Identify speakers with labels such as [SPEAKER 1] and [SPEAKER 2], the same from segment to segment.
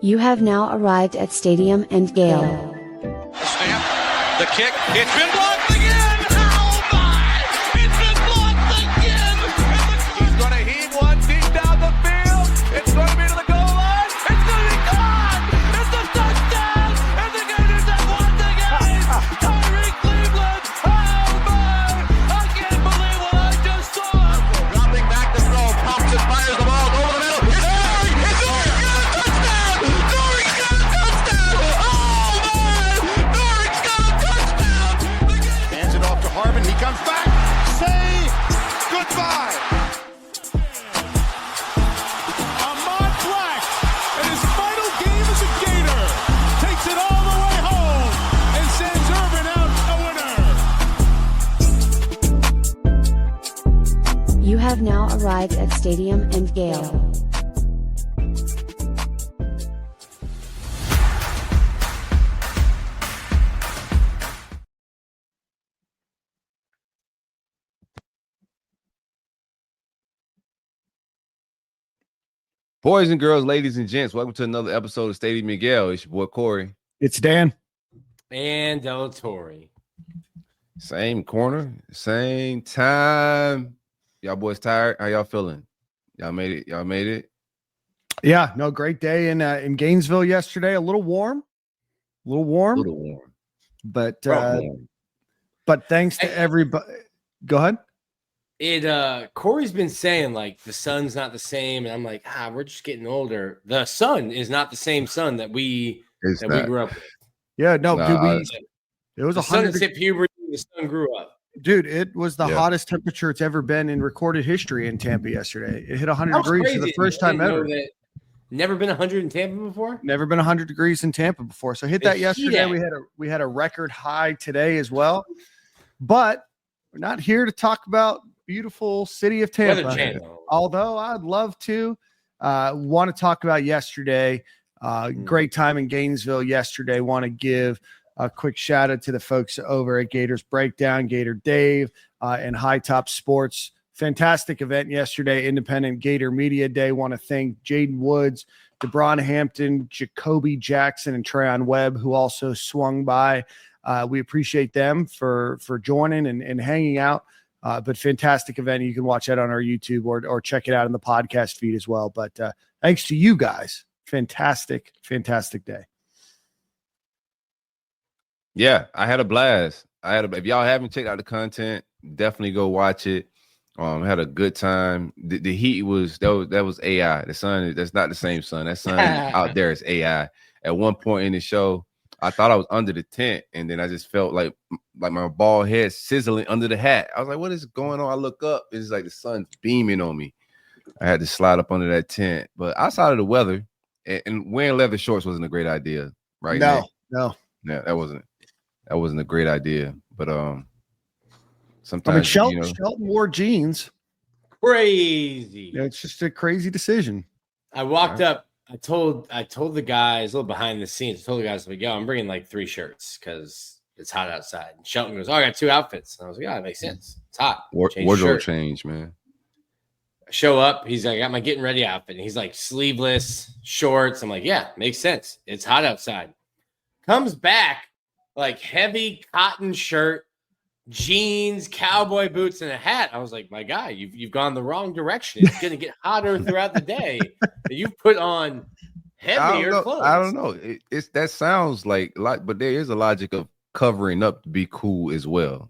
[SPEAKER 1] You have now arrived at Stadium and Gale.
[SPEAKER 2] Snap, the kick, it's been blocked again! Oh my! It's been blocked again! He's going to heave one deep down the field. It's going to be to the goal line. It's going to be caught! It's a touchdown! And the Gators have won the game! Tyreak Cleveland! Oh my! I can't believe what I just saw! Dropping back to throw. Thompson fires the ball over the middle. It's Ferrari! It's over! He comes back, say goodbye.
[SPEAKER 3] Ahmad Black, in his final game as a Gator, takes it all the way home and sends Urban out a winner.
[SPEAKER 1] You have now arrived at Stadium and Gale.
[SPEAKER 4] Boys and girls, ladies and gents, welcome to another episode of Stadium Miguel. It's your boy Corey.
[SPEAKER 5] It's Dan.
[SPEAKER 6] And Del Torre.
[SPEAKER 4] Same corner, same time. Y'all boys tired? How y'all feeling? Y'all made it? Y'all made it?
[SPEAKER 5] Yeah, no, great day in Gainesville yesterday. A little warm.
[SPEAKER 4] Warm.
[SPEAKER 5] But
[SPEAKER 4] Warm.
[SPEAKER 5] but thanks to everybody. Go ahead.
[SPEAKER 6] Corey's been saying like the sun's not the same, and I'm like, we're just getting older. The sun is not the same sun that we grew up with.
[SPEAKER 5] Yeah, no,
[SPEAKER 4] Nah,
[SPEAKER 5] dude, it was
[SPEAKER 6] The
[SPEAKER 5] 100.
[SPEAKER 6] sun hit puberty, the sun grew up.
[SPEAKER 5] Dude, it was the hottest temperature it's ever been in recorded history in Tampa yesterday. It hit 100 degrees for the first time ever.
[SPEAKER 6] Never been 100 in Tampa before?
[SPEAKER 5] Never been 100 degrees in Tampa before. So hit that yesterday. We had a record high today as well. But we're not here to talk about beautiful city of Tampa. Although I'd love to want to talk about yesterday. Great time in Gainesville yesterday. Want to give a quick shout out to the folks over at Gators Breakdown, Gator Dave, and High Top Sports. Fantastic event yesterday, Independent Gator Media Day. Want to thank Jaden Woods, DeBron Hampton, Jacoby Jackson, and Treyon Webb, who also swung by. We appreciate them for joining and hanging out. But fantastic event. You can watch that on our YouTube or check it out in the podcast feed as well. But thanks to you guys. Fantastic day.
[SPEAKER 4] Yeah, I had a blast. If y'all haven't checked out the content, definitely go watch it. Had a good time. The heat was AI. The sun, that's not the same sun. That sun out there is AI. At one point in the show, I thought I was under the tent, and then I just felt like my bald head sizzling under the hat. I was like, what is going on? I look up, it's like the sun's beaming on me. I had to slide up under that tent. But outside of the weather, and wearing leather shorts wasn't a great idea, right?
[SPEAKER 5] No.
[SPEAKER 4] Yeah, that wasn't a great idea. But sometimes
[SPEAKER 5] Shelton wore jeans.
[SPEAKER 6] Crazy.
[SPEAKER 5] Yeah, it's just a crazy decision.
[SPEAKER 6] I walked up. I told the guys a little behind the scenes. I told the guys, like, yo, I'm bringing like 3 shirts because it's hot outside. And Shelton goes, I got 2 outfits. And I was like, yeah, that makes sense. It's hot.
[SPEAKER 4] Wardrobe change, man.
[SPEAKER 6] I show up. He's like, I got my getting ready outfit. And he's like, sleeveless shorts. I'm like, yeah, makes sense. It's hot outside. Comes back like heavy cotton shirt, jeans, cowboy boots, and a hat. I was like, my guy, you've gone the wrong direction. It's going to get hotter throughout the day. You've put on heavier clothes.
[SPEAKER 4] I don't know. That sounds like a lot, but there is a logic of covering up to be cool as well.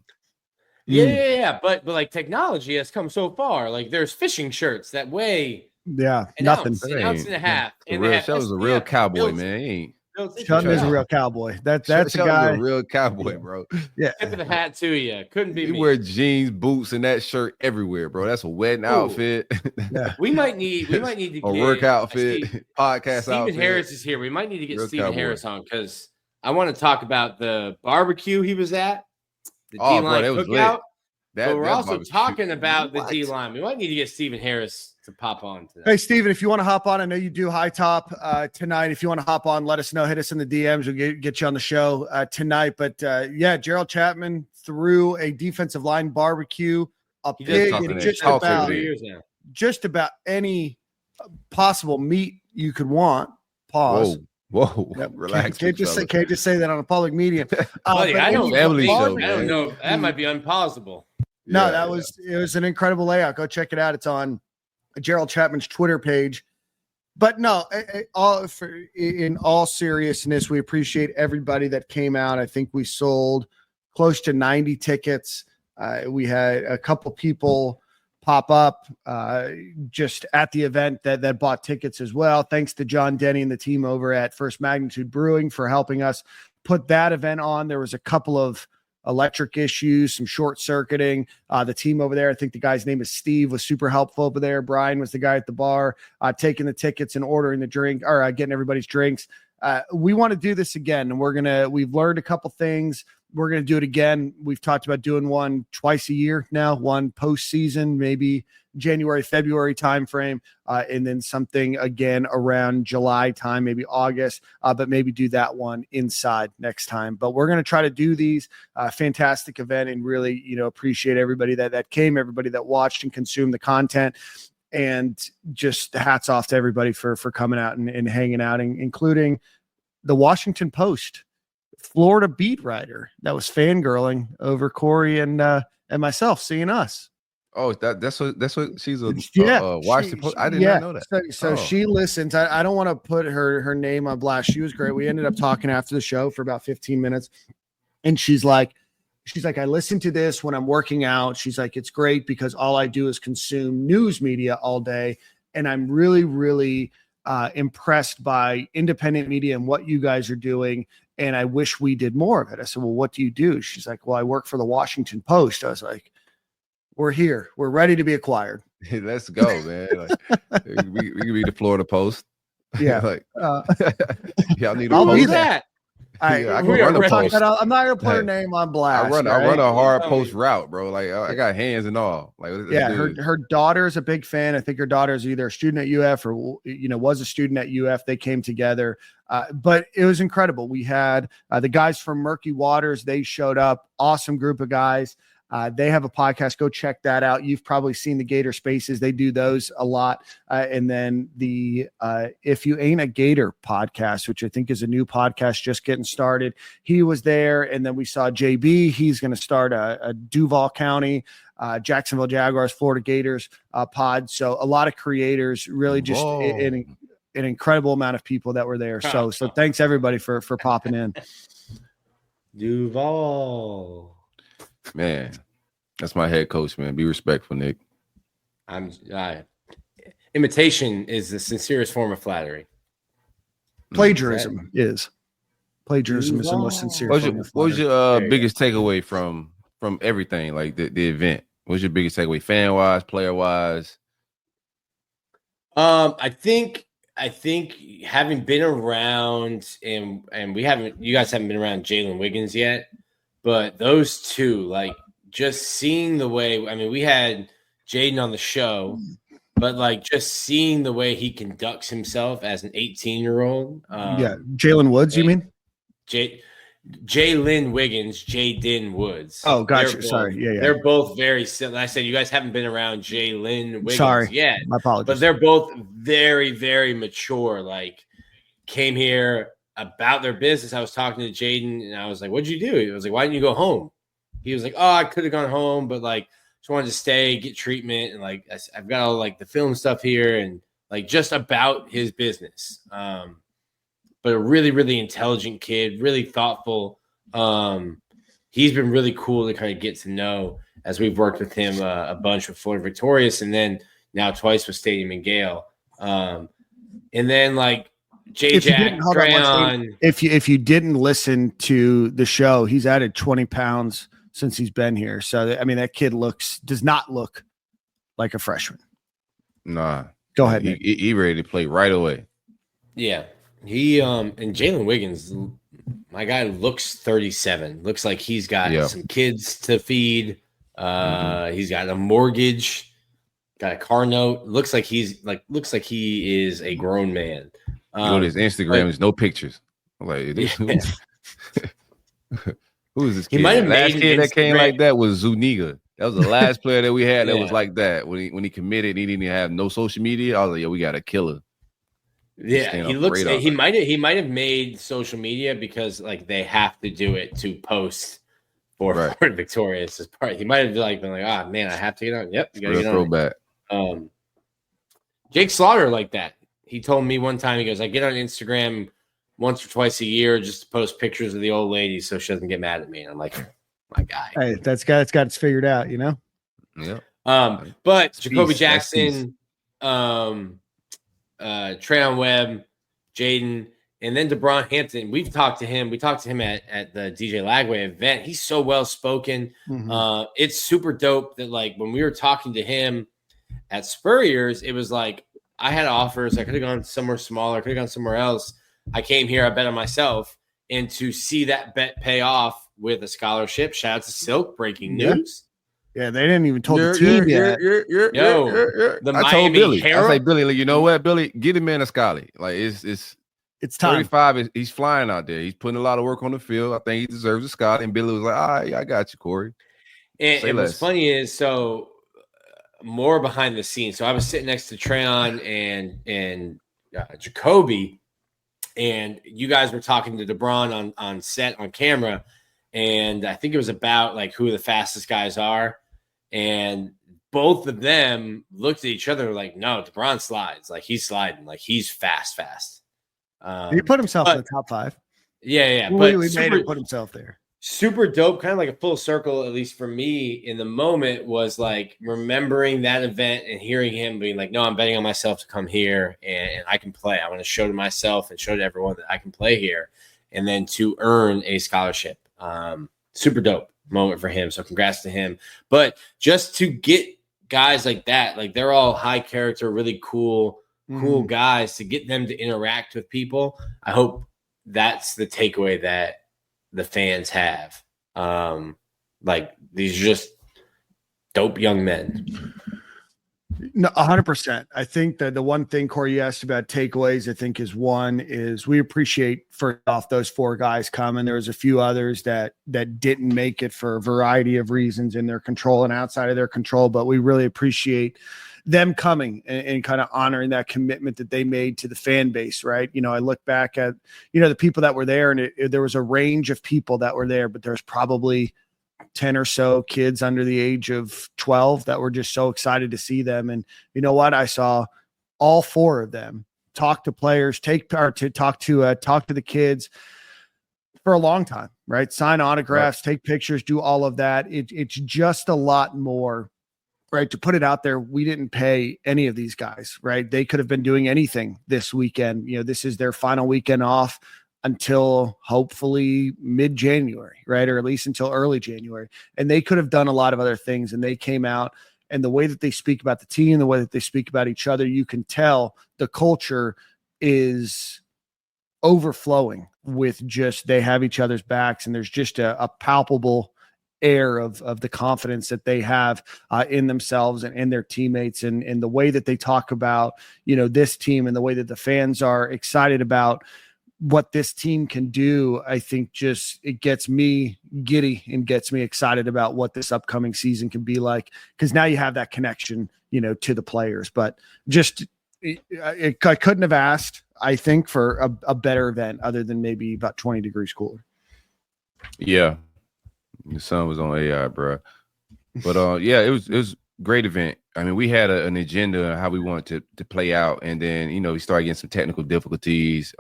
[SPEAKER 6] Yeah. But like technology has come so far. Like there's fishing shirts that weigh
[SPEAKER 5] nothing.
[SPEAKER 6] An ounce and a half.
[SPEAKER 4] Shelton's a real cowboy, man. He ain't.
[SPEAKER 5] Shelton is a real cowboy. That's a guy.
[SPEAKER 4] A real cowboy, bro.
[SPEAKER 5] Yeah.
[SPEAKER 6] Tip of the hat to you. Couldn't be me.
[SPEAKER 4] You wear jeans, boots, and that shirt everywhere, bro. That's a wedding outfit.
[SPEAKER 5] Yeah.
[SPEAKER 6] We might need to
[SPEAKER 4] a work outfit, podcast
[SPEAKER 6] Stephen
[SPEAKER 4] outfit.
[SPEAKER 6] Harris is here. We might need to get
[SPEAKER 4] Real
[SPEAKER 6] Stephen
[SPEAKER 4] cowboy.
[SPEAKER 6] Harris on because I want to talk about the barbecue he was at, the D-line cookout. But we're also talking about the D-line. We might need to get Stephen Harris to pop on today.
[SPEAKER 5] Hey, Steven, if you want to hop on, I know you do High Top tonight. If you want to hop on, let us know. Hit us in the DMs. We'll get you on the show tonight. But, Gerald Chapman threw a defensive line barbecue, a pig, and just about any possible meat you could want, Pause.
[SPEAKER 4] Whoa.
[SPEAKER 5] Yep.
[SPEAKER 4] Relax.
[SPEAKER 5] Can't just say that on a public medium.
[SPEAKER 6] Buddy, I don't
[SPEAKER 4] man.
[SPEAKER 6] know. That might be unpausable.
[SPEAKER 5] No, it was an incredible layout. Go check it out. It's on Gerald Chapman's Twitter page. But no, in all seriousness, we appreciate everybody that came out. I think we sold close to 90 tickets. We had a couple people pop up just at the event that bought tickets as well. Thanks to John Denny and the team over at First Magnitude Brewing for helping us put that event on. There was a couple of electric issues, some short circuiting. The team over there, I think the guy's name is Steve, was super helpful over there. Brian was the guy at the bar, taking the tickets and ordering the drink or getting everybody's drinks. We want to do this again, and we've learned a couple things. We're going to do it again. We've talked about doing one twice a year now, one postseason, maybe January, February timeframe, and then something again around July time, maybe August, but maybe do that one inside next time. But we're going to try to do these fantastic event and really, appreciate everybody that came, everybody that watched and consumed the content. And just hats off to everybody for coming out and hanging out, including the Washington Post Florida beat writer that was fangirling over Corey and myself seeing us.
[SPEAKER 4] Oh, that's what she's a Washington Post. I did not know that.
[SPEAKER 5] So she listens. I don't want to put her name on blast. She was great. We ended up talking after the show for about 15 minutes, and she's like, I listen to this when I'm working out. She's like, it's great because all I do is consume news media all day, and I'm really, really impressed by independent media and what you guys are doing. And I wish we did more of it. I said, well, what do you do? She's like, well, I work for the Washington Post. I was like, we're here. We're ready to be acquired.
[SPEAKER 4] Hey, let's go, man. Like, we can be the Florida Post.
[SPEAKER 5] Yeah.
[SPEAKER 4] Y'all need a
[SPEAKER 6] I'll
[SPEAKER 4] post.
[SPEAKER 6] do that.
[SPEAKER 4] I can run a post.
[SPEAKER 5] I'm not going to put her name on blast.
[SPEAKER 4] I run a hard post route, bro. Like I got hands and all. Like
[SPEAKER 5] her daughter's a big fan. I think her daughter's either a student at UF or was a student at UF. They came together, but it was incredible. We had the guys from Murky Waters. They showed up. Awesome group of guys. They have a podcast. Go check that out. You've probably seen the Gator Spaces. They do those a lot. And then the If You Ain't a Gator podcast, which I think is a new podcast just getting started. He was there. And then we saw JB. He's going to start a Duval County, Jacksonville Jaguars, Florida Gators pod. So a lot of creators, really just an incredible amount of people that were there. So thanks everybody for popping in.
[SPEAKER 6] Duval.
[SPEAKER 4] Man, that's my head coach, man. Be respectful, Nick.
[SPEAKER 6] Imitation is the sincerest form of flattery.
[SPEAKER 5] Plagiarism is the most sincere.
[SPEAKER 4] What was your biggest takeaway from everything, like the event? What was your biggest takeaway, fan wise, player wise?
[SPEAKER 6] I think having been around and you guys haven't been around Jalen Wiggins yet. But those two, like just seeing the way, I mean, we had Jaden on the show, but like just seeing the way he conducts himself as an 18-year-old.
[SPEAKER 5] Jalen Woods, you mean?
[SPEAKER 6] Jalen Wiggins, Jaden Woods.
[SPEAKER 5] Oh, gotcha. Sorry. Yeah.
[SPEAKER 6] They're both very similar. I said you guys haven't been around Jalen Wiggins yet.
[SPEAKER 5] My apologies.
[SPEAKER 6] But they're both very, very mature. Like came here about their business. I was talking to Jaden and I was like, what'd you do? He was like, why didn't you go home? He was like, oh, I could have gone home, but like just wanted to stay, get treatment. And like, I've got all like the film stuff here and like just about his business. But a really, really intelligent kid, really thoughtful. He's been really cool to kind of get to know as we've worked with him a bunch with Florida Victorious and then now twice with Stadium and Gale. And then like, J-Jack,
[SPEAKER 5] if you didn't listen to the show, he's added 20 pounds since he's been here. So, I mean, that kid does not look like a freshman.
[SPEAKER 4] Nah.
[SPEAKER 5] Go ahead.
[SPEAKER 4] He ready to play right away.
[SPEAKER 6] Yeah. He and Jalen Wiggins, my guy looks 37. Looks like he's got some kids to feed. He's got a mortgage, got a car note. Looks like he is a grown man.
[SPEAKER 4] His Instagram is no pictures. I'm like, who is this kid?
[SPEAKER 6] He might have
[SPEAKER 4] last
[SPEAKER 6] made
[SPEAKER 4] kid that came
[SPEAKER 6] Instagram.
[SPEAKER 4] like that was Zuniga. That was the last player that we had that was like that. When he committed, he didn't have no social media. I was like, we got a killer.
[SPEAKER 6] Yeah, he looks. He might have made social media because like they have to do it to post for Florida Victorious as part. He might have been like, ah, man, I have to get on. Yep, you gotta get on.
[SPEAKER 4] Throwback.
[SPEAKER 6] Jake Slaughter like that. He told me one time. He goes, I get on Instagram once or twice a year just to post pictures of the old lady so she doesn't get mad at me. And I'm like, my guy.
[SPEAKER 5] Hey, that's got it's figured out, you know.
[SPEAKER 4] Yeah.
[SPEAKER 6] But Jacoby Jackson, Trayon Webb, Jaden, and then DeBron Hampton. We've talked to him. We talked to him at the DJ Lagway event. He's so well spoken. Mm-hmm. It's super dope that like when we were talking to him at Spurrier's, it was like I had offers. I could have gone somewhere smaller. I could have gone somewhere else. I came here. I bet on myself, and to see that bet pay off with a scholarship. Shout out to Silk. Breaking news.
[SPEAKER 5] Yeah, they didn't even tell the team yet.
[SPEAKER 6] The
[SPEAKER 4] I told Billy. Herald? I say, Billy, like, you know what, Billy, get him in a scholarship. Like it's time. 35. He's flying out there. He's putting a lot of work on the field. I think he deserves a scholarship. And Billy was like, all right, I got you, Corey.
[SPEAKER 6] And what's funny is so more behind the scenes. So I was sitting next to Trayon and Jacoby, and you guys were talking to DeBron on set on camera, and I think it was about like who the fastest guys are. And both of them looked at each other like, no, DeBron slides. Like, he's sliding. Like, he's fast.
[SPEAKER 5] He put himself in the top 5.
[SPEAKER 6] Yeah.
[SPEAKER 5] But we made him put himself there.
[SPEAKER 6] Super dope, kind of like a full circle, at least for me in the moment, was like remembering that event and hearing him being like, no, I'm betting on myself to come here and I can play. I want to show to myself and show to everyone that I can play here. And then to earn a scholarship. Super dope moment for him. So congrats to him. But just to get guys like that, like they're all high character, really cool guys, to get them to interact with people. I hope that's the takeaway that the fans have. Like these are just dope young men.
[SPEAKER 5] No, 100%. I think that the one thing, Corey, you asked about takeaways, I think is we appreciate first off those 4 guys coming. There was a few others that didn't make it for a variety of reasons in their control and outside of their control, but we really appreciate them coming and kind of honoring that commitment that they made to the fan base, right? You know, I look back at, the people that were there, and there was a range of people that were there, but there's probably 10 or so kids under the age of 12 that were just so excited to see them. And you know what? I saw all 4 of them talk to players, talk to the kids for a long time, right? Sign autographs, take pictures, do all of that. It's just a lot more, right? To put it out there, we didn't pay any of these guys, right? They could have been doing anything this weekend. This is their final weekend off until hopefully mid-January, right? Or at least until early January. And they could have done a lot of other things. And they came out, and the way that they speak about the team, the way that they speak about each other, you can tell the culture is overflowing with just, they have each other's backs. And there's just a palpable air of the confidence that they have in themselves and in their teammates, and the way that they talk about, this team, and the way that the fans are excited about what this team can do. I think just it gets me giddy and gets me excited about what this upcoming season can be like, because now you have that connection, to the players. But just I couldn't have asked, I think, for a better event other than maybe about 20 degrees cooler.
[SPEAKER 4] Yeah, the sun was on AI, bro. But it was great event. I mean, we had an agenda on how we wanted to play out, and then we started getting some technical difficulties,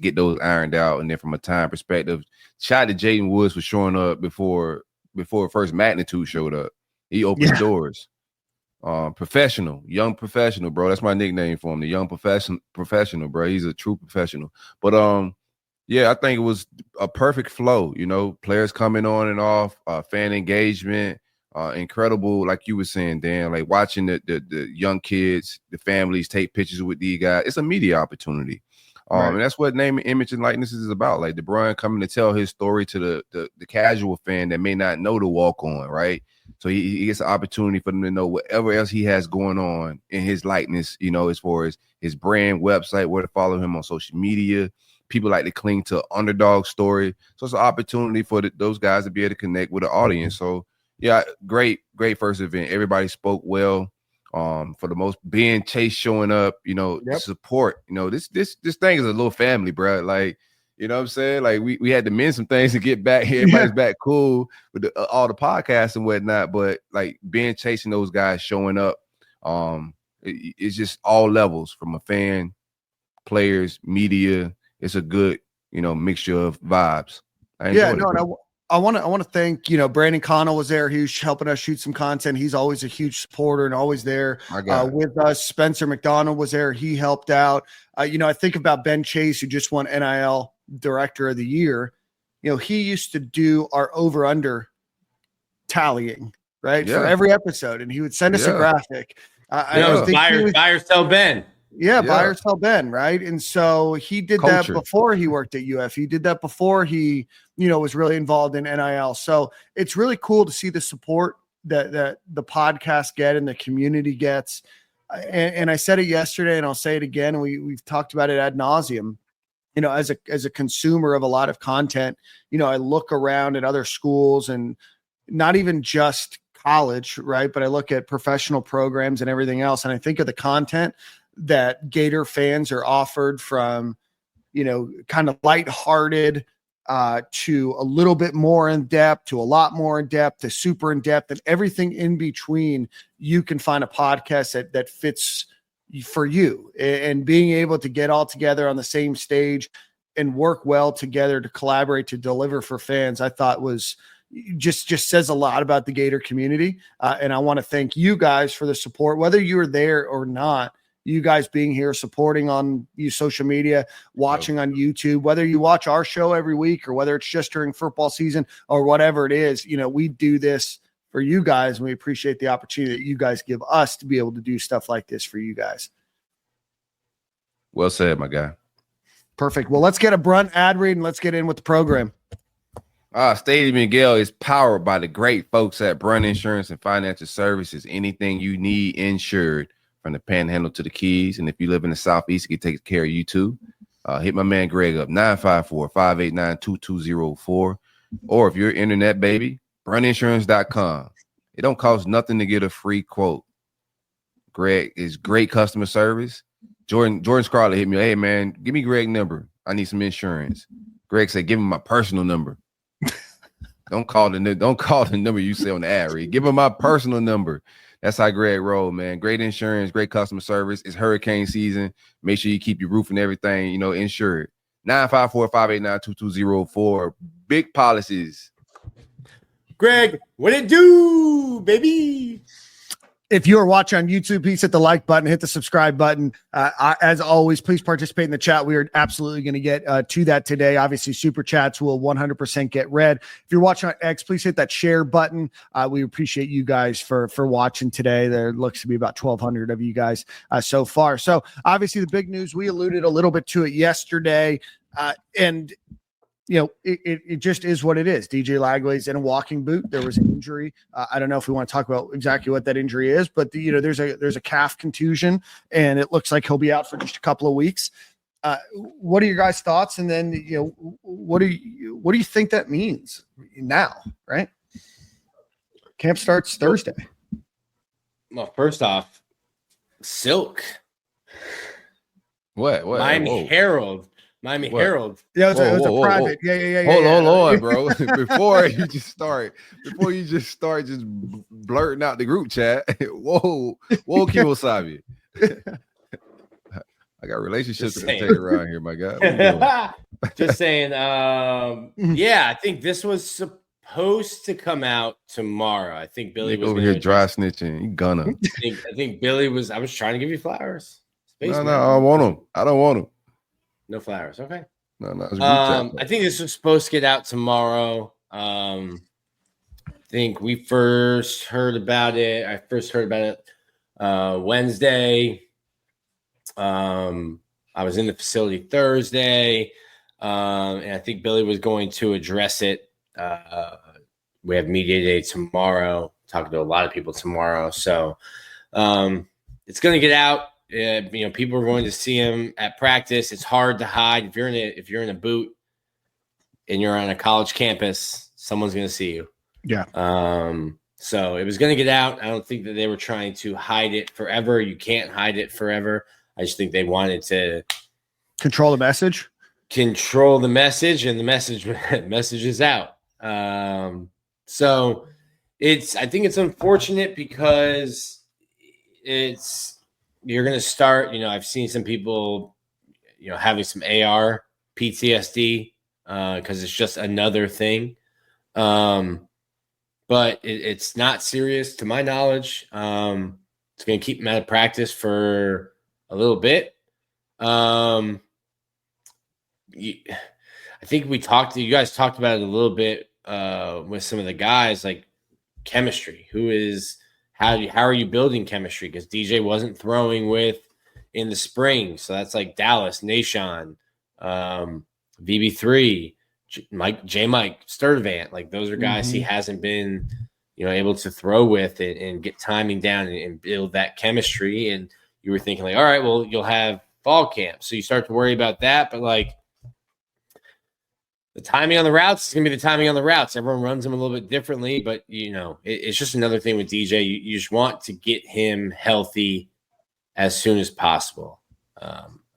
[SPEAKER 4] get those ironed out, and then from a time perspective, shout out to Jaden Woods for showing up before first Magnitude showed up. He opened doors. Young professional, bro. That's my nickname for him, the young professional, bro. He's a true professional. But I think it was a perfect flow. Players coming on and off, fan engagement. Incredible, like you were saying, Dan, like watching the young kids, the families take pictures with these guys. It's a media opportunity. And that's what name, image, and likeness is about. Like DeBron coming to tell his story to the casual fan that may not know the walk on, right? So he gets an opportunity for them to know whatever else he has going on in his likeness, as far as his brand, website, where to follow him on social media. People like to cling to underdog story. So it's an opportunity for those guys to be able to connect with the audience. So yeah, great first event. Everybody spoke well. For the most, being Chase showing up, support. This thing is a little family, bro. Like, you know what I'm saying? Like we had to mend some things to get back here. Everybody's back cool with all the podcasts and whatnot. But like being chasing those guys showing up, it's just all levels from a fan, players, media. It's a good, mixture of vibes.
[SPEAKER 5] I want to thank, Brandon Connell was there. He was helping us shoot some content. He's always a huge supporter and always there with us. Spencer McDonald was there. He helped out. I think about Ben Chase, who just won NIL Director of the Year. He used to do our over-under tallying, right? For every episode. And he would send us a graphic.
[SPEAKER 6] Buy or sell Ben.
[SPEAKER 5] Yeah, buy or sell Ben, right? And so he did that before he worked at UF. He did that before he, was really involved in NIL. So it's really cool to see the support that the podcast get and the community gets. And I said it yesterday, and I'll say it again. We've talked about it ad nauseum. As a consumer of a lot of content, I look around at other schools and not even just college, right? But I look at professional programs and everything else, and I think of the content that Gator fans are offered, from, kind of lighthearted to a little bit more in depth, to a lot more in depth, to super in depth, and everything in between. You can find a podcast that fits for you, and being able to get all together on the same stage and work well together to collaborate, to deliver for fans, I thought was just says a lot about the Gator community. And I want to thank you guys for the support, whether you were there or not. You guys being here, supporting on social media, watching on YouTube, whether you watch our show every week or whether it's just during football season or whatever it is, we do this for you guys, and we appreciate the opportunity that you guys give us to be able to do stuff like this for you guys.
[SPEAKER 4] Well said, my guy.
[SPEAKER 5] Perfect. Well, let's get a Brunt ad read and let's get in with the program.
[SPEAKER 4] Stadium and Gale is powered by the great folks at Brunt Insurance and Financial Services. Anything you need insured, from the Panhandle to the Keys. And if you live in the Southeast, he can take care of you too. Hit my man Greg up, 954-589-2204. Or if you're internet baby, bruntinsurance.com. It don't cost nothing to get a free quote. Greg is great customer service. Jordan Scarlett hit me. Hey man, give me Greg's number. I need some insurance. Greg said, give him my personal number. Don't call the number you say on the ad read. Give him my personal number. That's how Greg roll, man. Great insurance, great customer service. It's hurricane season. Make sure you keep your roof and everything, insured. 954-589-2204. Big policies.
[SPEAKER 6] Greg, what it do, baby?
[SPEAKER 5] If you are watching on YouTube, please hit the like button, hit the subscribe button. As always, please participate in the chat. We are absolutely going to get to that today. Obviously, super chats will 100% get read. If you're watching on X, please hit that share button. We appreciate you guys for watching today. There looks to be about 1,200 of you guys so far. So obviously, the big news, we alluded a little bit to it yesterday, and it just is what it is. DJ Lagway's in a walking boot. There was an injury. I don't know if we want to talk about exactly what that injury is, but there's a calf contusion, and it looks like he'll be out for just a couple of weeks. What are your guys' thoughts? And then what do you think that means now? Right? Camp starts Thursday.
[SPEAKER 6] Well, first off, Silk.
[SPEAKER 4] What?
[SPEAKER 6] Miami Herald. Herald.
[SPEAKER 5] Yeah, it's a private. Yeah.
[SPEAKER 4] Hold on, bro. Before you just start just blurting out the group chat. Whoa, Kiyosabi. I got relationships to take around here, my guy.
[SPEAKER 6] Just saying. Yeah, I think this was supposed to come out tomorrow. I think Billy was
[SPEAKER 4] over here dry snitching. You gonna?
[SPEAKER 6] I think Billy was. I was trying to give you flowers.
[SPEAKER 4] No, I don't want them. I don't want them.
[SPEAKER 6] No flowers. Okay.
[SPEAKER 4] No.
[SPEAKER 6] I think this was supposed to get out tomorrow. I think we first heard about it. I first heard about it Wednesday. I was in the facility Thursday, and I think Billy was going to address it. We have media day tomorrow. Talking to a lot of people tomorrow, so it's going to get out. People are going to see him at practice. It's hard to hide if you're in a boot and you're on a college campus. Someone's going to see you.
[SPEAKER 5] Yeah.
[SPEAKER 6] So it was going to get out. I don't think that they were trying to hide it forever. You can't hide it forever. I just think they wanted to
[SPEAKER 5] control the message.
[SPEAKER 6] Control the message, and the message is out. So I think it's unfortunate because you're going to start, I've seen some people, having some AR PTSD because it's just another thing. But it's not serious to my knowledge. It's going to keep him out of practice for a little bit. I think you guys talked about it a little bit with some of the guys, like chemistry. How are you building chemistry? Because DJ wasn't throwing with in the spring. So that's like Dallas, Nashon, VB3, Mike Sturdivant. Like those are guys he hasn't been, able to throw with and get timing down and build that chemistry. And you were thinking like, all right, well, you'll have fall camp. So you start to worry about that. But like the timing on the routes is going to be the timing on the routes. Everyone runs them a little bit differently, but it's just another thing with DJ. You just want to get him healthy as soon as possible.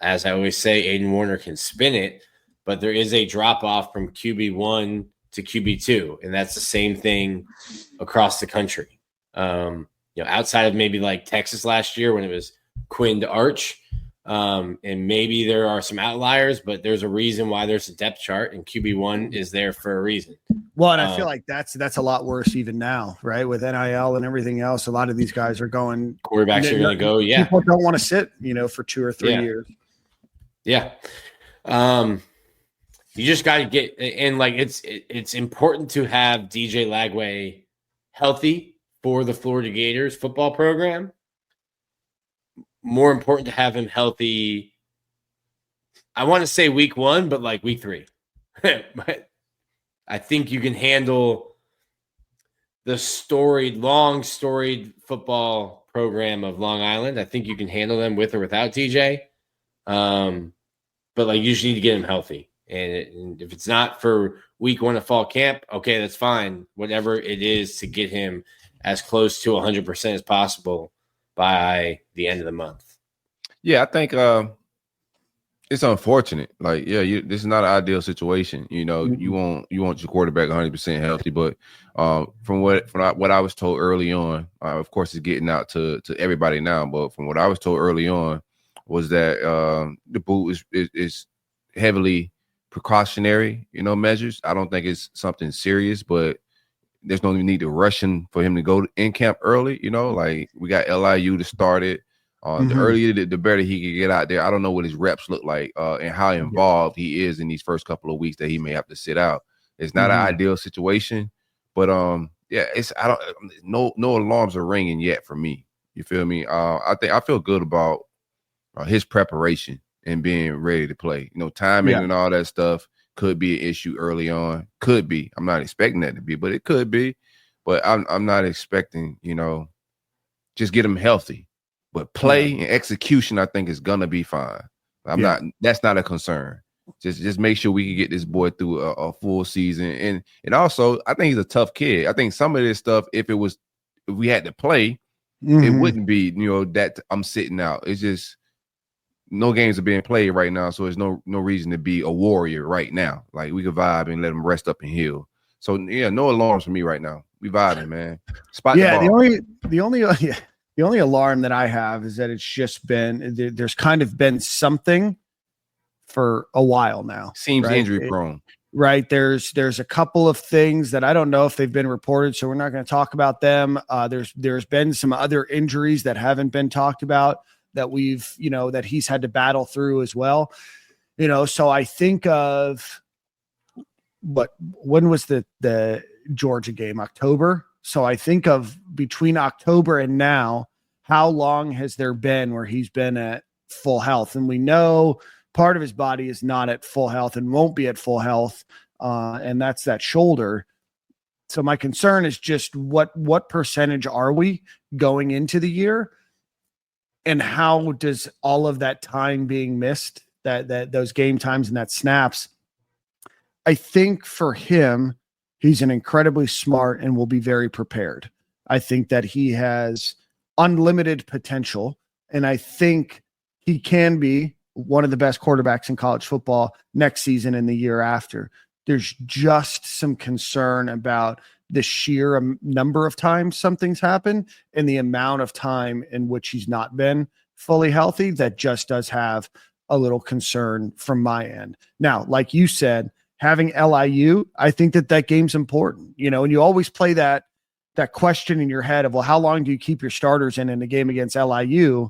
[SPEAKER 6] As I always say, Aiden Warner can spin it, but there is a drop off from QB1 to QB2, and that's the same thing across the country. Outside of maybe like Texas last year when it was Quinn to Arch, and maybe there are some outliers, but there's a reason why there's a depth chart, and QB1 is there for a reason.
[SPEAKER 5] Well, and I feel like that's a lot worse even now, right? With NIL and everything else, a lot of these guys are going.
[SPEAKER 6] Quarterbacks are going to go. Yeah,
[SPEAKER 5] people don't want to sit, for 2 or 3 years.
[SPEAKER 6] Yeah. You just got to get, and like it's important to have DJ Lagway healthy for the Florida Gators football program. More important to have him healthy. I want to say week 1, but like week 3. But I think you can handle the long storied football program of Long Island. I think you can handle them with or without DJ. But like you just need to get him healthy. And if it's not for week 1 of fall camp, okay, that's fine. Whatever it is to get him as close to 100% as possible by the end of the month.
[SPEAKER 4] Yeah, I think it's unfortunate. Like, this is not an ideal situation. You want your quarterback 100% healthy, but from what I was told early on, of course, it's getting out to everybody now. But from what I was told early on, was that the boot is heavily precautionary, measures. I don't think it's something serious, but there's no need to rush him for him to go in camp early. Like we got LIU to start it. The earlier, the better he can get out there. I don't know what his reps look like and how involved he is in these first couple of weeks that he may have to sit out. It's not an ideal situation, but no alarms are ringing yet for me. You feel me? I feel good about his preparation and being ready to play. Timing and all that stuff could be an issue early on. Could be. I'm not expecting that to be, but it could be. But I'm not expecting, just get him healthy. But play and execution, I think, is gonna be fine. That's not a concern. Just make sure we can get this boy through a full season. And also, I think he's a tough kid. I think some of this stuff, if we had to play, it wouldn't be, that I'm sitting out. It's just no games are being played right now, so there's no reason to be a warrior right now. Like we could vibe and let him rest up and heal. So no alarms for me right now. We vibing, man.
[SPEAKER 5] The only alarm that I have is that it's just been there's kind of been something for a while now.
[SPEAKER 4] Seems injury prone.
[SPEAKER 5] Right. There's a couple of things that I don't know if they've been reported, so we're not going to talk about them. There's been some other injuries that haven't been talked about that we've, that he's had to battle through as well. So I think of when was the Georgia game? October. So I think of between October and now, how long has there been where he's been at full health? And we know part of his body is not at full health and won't be at full health. And that's that shoulder. So my concern is just what percentage are we going into the year? And how does all of that time being missed, that those game times and that snaps, I think for him, he's an incredibly smart and will be very prepared. I think that he has unlimited potential, and I think he can be one of the best quarterbacks in college football next season and the year after. There's just some concern about the sheer number of times something's happened and the amount of time in which he's not been fully healthy. That just does have a little concern from my end. Now, like you said, having LIU, I think that game's important, and you always play that question in your head of, well, how long do you keep your starters in a game against LIU?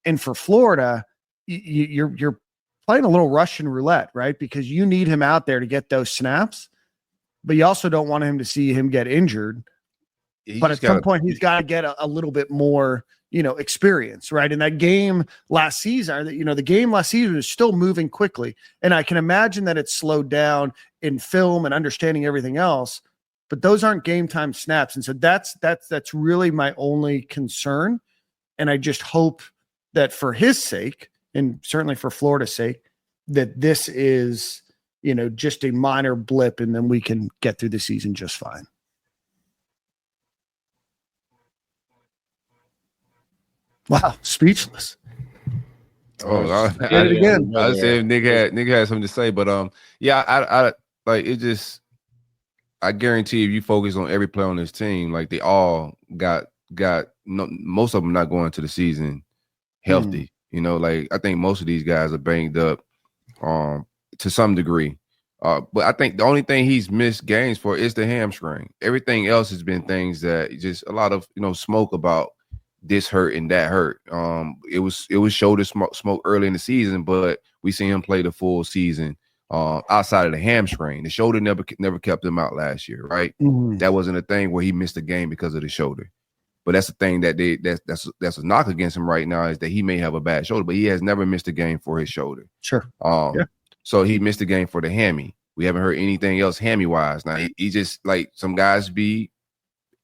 [SPEAKER 5] And for Florida, you're playing a little Russian roulette, right? Because you need him out there to get those snaps, but you also don't want him to see him get injured. But at some point, he's got to get a little bit more, experience, right? In that game last season, the game last season is still moving quickly. And I can imagine that it's slowed down in film and understanding everything else, but those aren't game time snaps. And so that's really my only concern. And I just hope that for his sake, and certainly for Florida's sake, that this is, just a minor blip, and then we can get through the season just fine. Wow, speechless.
[SPEAKER 4] Oh, I said Nick had something to say, but I like it. Just I guarantee if you focus on every player on this team, like they all got most of them not going to the season healthy. Like I think most of these guys are banged up to some degree. But I think the only thing he's missed games for is the hamstring. Everything else has been things that just a lot of smoke about this hurt and that hurt. It was shoulder smoke early in the season, but we seen him play the full season outside of the hamstring. The shoulder never kept him out last year, right? Mm-hmm. That wasn't a thing where he missed a game because of the shoulder. But that's the thing that's a knock against him right now, is that he may have a bad shoulder, but he has never missed a game for his shoulder.
[SPEAKER 5] Sure.
[SPEAKER 4] So he missed a game for the hammy. We haven't heard anything else hammy wise. Now he just, like, some guys be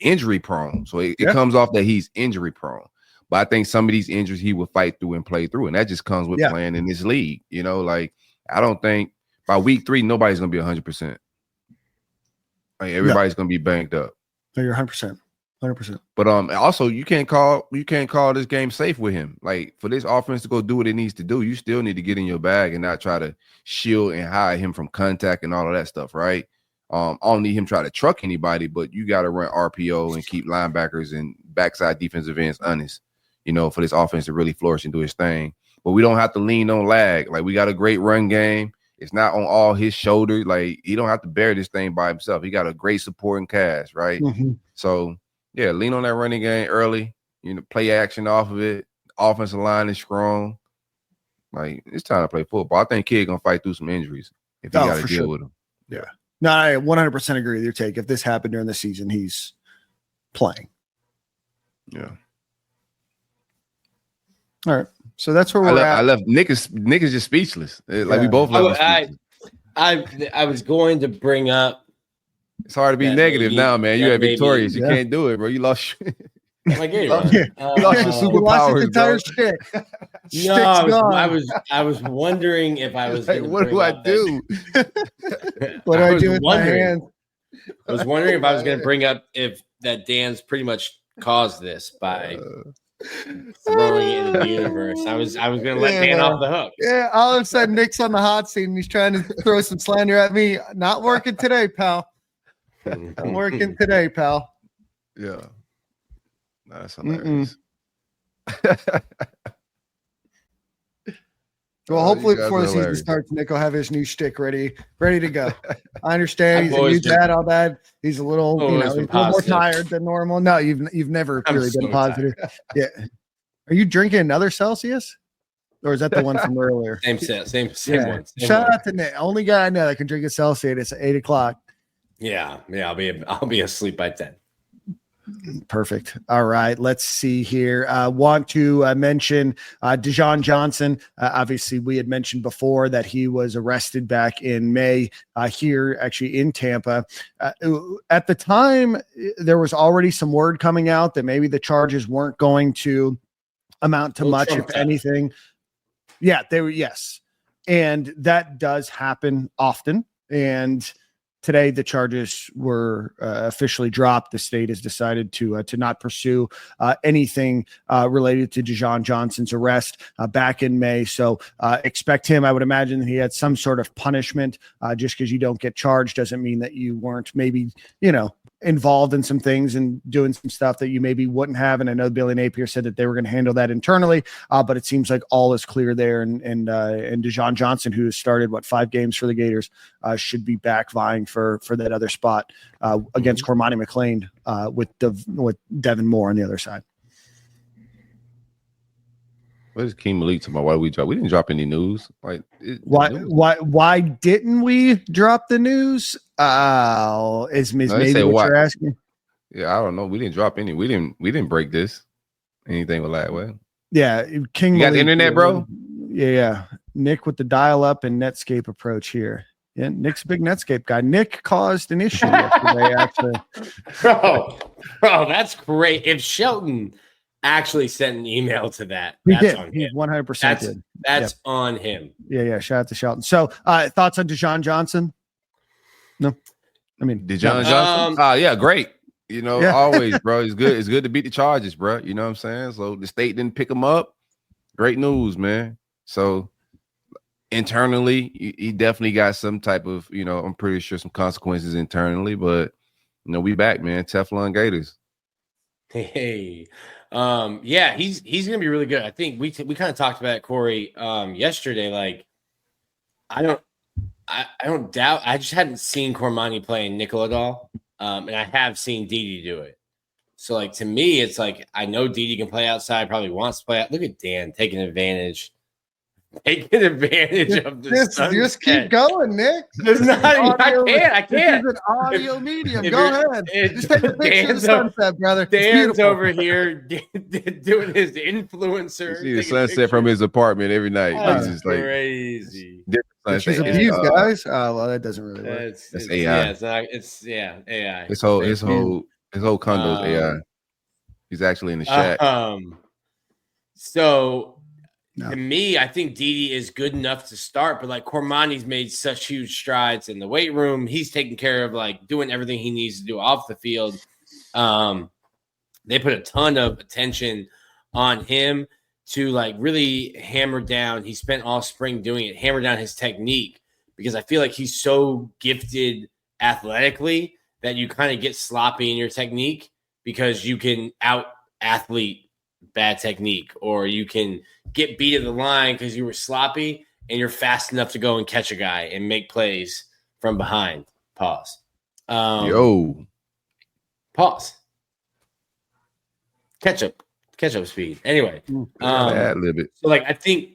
[SPEAKER 4] injury prone, so it comes off that he's injury prone. But I think some of these injuries he will fight through and play through, and that just comes with playing in this league. Like, I don't think by week 3 nobody's gonna be 100%. Like, everybody's gonna be banged up.
[SPEAKER 5] No, you're 100%. 100%.
[SPEAKER 4] But also you can't call this game safe with him. Like, for this offense to go do what it needs to do, you still need to get in your bag and not try to shield and hide him from contact and all of that stuff, right? I don't need him try to truck anybody, but you got to run RPO and keep linebackers and backside defensive ends honest, for this offense to really flourish and do his thing. But we don't have to lean on lag. Like, we got a great run game. It's not on all his shoulders. Like, he don't have to bear this thing by himself. He got a great supporting cast, right? Mm-hmm. So, yeah, lean on that running game early. Play action off of it. Offensive line is strong. Like, it's time to play football. I think Kid gonna fight through some injuries if he got to deal with them.
[SPEAKER 5] Yeah. No, I 100% agree with your take. If this happened during the season, he's playing.
[SPEAKER 4] Yeah.
[SPEAKER 5] All right. So that's where we're at.
[SPEAKER 4] I left Nick is just speechless. Like, we both left him speechless.
[SPEAKER 6] I was going to bring up.
[SPEAKER 4] It's hard to be negative now, man. You had victorious. You can't do it, bro. You lost.
[SPEAKER 5] You lost your superpowers,
[SPEAKER 4] entire
[SPEAKER 5] stick.
[SPEAKER 6] No, I was wondering if I was.
[SPEAKER 4] Like, what do I do?
[SPEAKER 5] What do I do with my hands?
[SPEAKER 6] I was wondering if I was going to bring up if that Dan's pretty much caused this by throwing it in the universe. I was going to let Dan off the hook.
[SPEAKER 5] Yeah, all of a sudden Nick's on the hot seat and he's trying to throw some slander at me. Not working today, pal. I'm working today, pal.
[SPEAKER 4] Yeah. That's hilarious.
[SPEAKER 5] Well, hopefully before the season starts, Nick will have his new shtick ready to go. I understand he's a new dad, all that. He's a little, he's a little more tired than normal. No, you've never really been positive. Yeah. Are you drinking another Celsius? Or is that the one from earlier?
[SPEAKER 6] Same one.
[SPEAKER 5] Shout out to Nick. Only guy I know that can drink a Celsius at 8:00.
[SPEAKER 6] Yeah. I'll be asleep by 10.
[SPEAKER 5] Perfect. All right. Let's see here. Want to mention Dijon Johnson. Obviously, we had mentioned before that he was arrested back in May here, actually in Tampa. At the time, there was already some word coming out that maybe the charges weren't going to amount to much, if anything. Yeah, they were. Yes. And that does happen often. And today the charges were officially dropped. The state has decided to not pursue anything related to Dijon Johnson's arrest back in May. So expect him. I would imagine that he had some sort of punishment. Just because you don't get charged doesn't mean that you weren't maybe, involved in some things and doing some stuff that you maybe wouldn't have. And I know Billy Napier said that they were going to handle that internally, but it seems like all is clear there. And Dijon Johnson, who has started 5 games for the Gators, should be back vying for that other spot against Cormani McClain with Devin Moore on the other side.
[SPEAKER 4] What is King Malik talking about? Why we didn't drop any news.
[SPEAKER 5] Why didn't we drop the news? Is maybe what you're asking?
[SPEAKER 4] Yeah, I don't know. We didn't drop any. We didn't break this. Anything with Lagway.
[SPEAKER 5] Yeah, King.
[SPEAKER 4] You got the internet, bro?
[SPEAKER 5] Yeah. Nick with the dial-up and Netscape approach here. Yeah, Nick's a big Netscape guy. Nick caused an issue yesterday, actually.
[SPEAKER 6] Bro, that's great. If Shelton actually sent an email to that,
[SPEAKER 5] he
[SPEAKER 6] that's
[SPEAKER 5] did.
[SPEAKER 6] on
[SPEAKER 5] He
[SPEAKER 6] him.
[SPEAKER 5] 100% did.
[SPEAKER 6] That's on him.
[SPEAKER 5] Yeah. Shout out to Shelton. So, thoughts on Dijon Johnson? No, I mean
[SPEAKER 4] Dijon Johnson. Yeah, great. Always, bro. It's good. It's good to beat the charges, bro. You know what I'm saying? So the state didn't pick him up. Great news, man. So internally, he definitely got some type of, I'm pretty sure some consequences internally, but we back, man. Teflon Gators.
[SPEAKER 6] Hey. Yeah, he's gonna be really good. I think we kind of talked about it, Corey, yesterday. Like, I don't doubt. I just hadn't seen Cormani play in nickel at all, and I have seen Didi do it. So, like, to me, it's like I know Didi can play outside. Probably wants to play out. Look at Dan taking advantage of the
[SPEAKER 5] just keep going, Nick.
[SPEAKER 6] I can't.
[SPEAKER 5] This is an audio medium. Go ahead. Just take a picture of the sunset, brother.
[SPEAKER 6] Dan's over here doing his influencer.
[SPEAKER 4] You see the sunset from his apartment every night.
[SPEAKER 6] That's
[SPEAKER 4] just
[SPEAKER 6] crazy.
[SPEAKER 5] Pictures of views, guys. Well, that doesn't really work.
[SPEAKER 4] It's AI.
[SPEAKER 6] AI.
[SPEAKER 4] His whole condo's AI. He's actually in the shack.
[SPEAKER 6] To me, I think Didi is good enough to start, but like Cormani's made such huge strides in the weight room. He's taking care of like doing everything he needs to do off the field. They put a ton of attention on him to like really hammer down. He spent all spring doing it, hammer down his technique, because I feel like he's so gifted athletically that you kind of get sloppy in your technique because you can out athlete bad technique, or you can get beat at the line because you were sloppy and you're fast enough to go and catch a guy and make plays from behind. Pause.
[SPEAKER 4] Pause.
[SPEAKER 6] Catch up speed. Anyway,
[SPEAKER 4] a little bit.
[SPEAKER 6] So like I think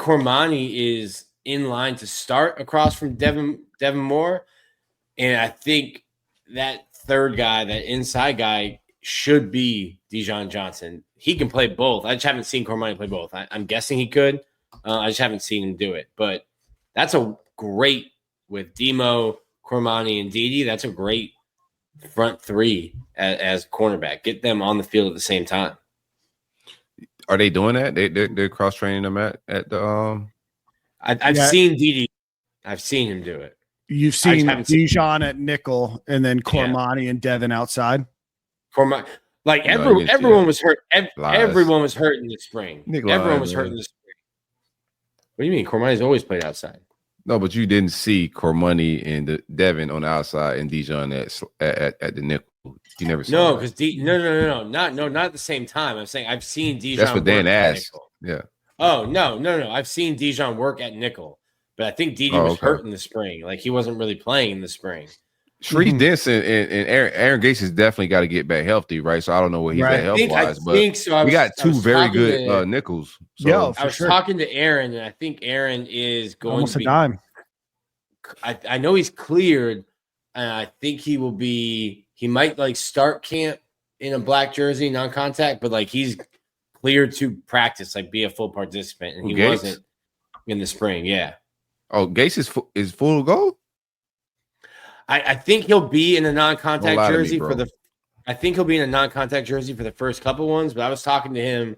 [SPEAKER 6] Cormani is in line to start across from Devin Moore, and I think that third guy, that inside guy, should be Dijon Johnson. He can play both. I just haven't seen Cormani play both. I'm guessing he could. I just haven't seen him do it. But that's a great, with Demo, Cormani, and Didi, that's a great front three as cornerback. Get them on the field at the same time.
[SPEAKER 4] Are they doing that? They're cross training them at the
[SPEAKER 6] I've seen Didi. I've seen him do it.
[SPEAKER 5] You've seen Dijon at nickel and then Cormani and Devin outside.
[SPEAKER 6] Cormani, like everyone was hurt. Everyone was hurt in the spring. Everyone was hurt in the spring. What do you mean? Cormani's always played outside.
[SPEAKER 4] No, but you didn't see Cormani and Devin on the outside and Dijon at the nickel. You never saw.
[SPEAKER 6] No, because no, not at the same time. I'm saying I've seen Dijon.
[SPEAKER 4] That's what Dan asked. Yeah.
[SPEAKER 6] Oh no! I've seen Dijon work at nickel, but I think Didi was hurt in the spring. Like he wasn't really playing in the spring.
[SPEAKER 4] Shreese Denson and Aaron Gates has definitely got to get back healthy, right? So I don't know what he's at health wise, but we got two very good nickels. So.
[SPEAKER 6] I was talking to Aaron, and I think Aaron is going
[SPEAKER 5] almost
[SPEAKER 6] to be
[SPEAKER 5] a dime.
[SPEAKER 6] I know he's cleared, and I think he will be. He might like start camp in a black jersey, non-contact, but like he's cleared to practice, like be a full participant, and he wasn't in the spring. Yeah.
[SPEAKER 4] Oh, Gates is full to go.
[SPEAKER 6] I think he'll be in a non-contact jersey I think he'll be in a non-contact jersey for the first couple ones, but I was talking to him,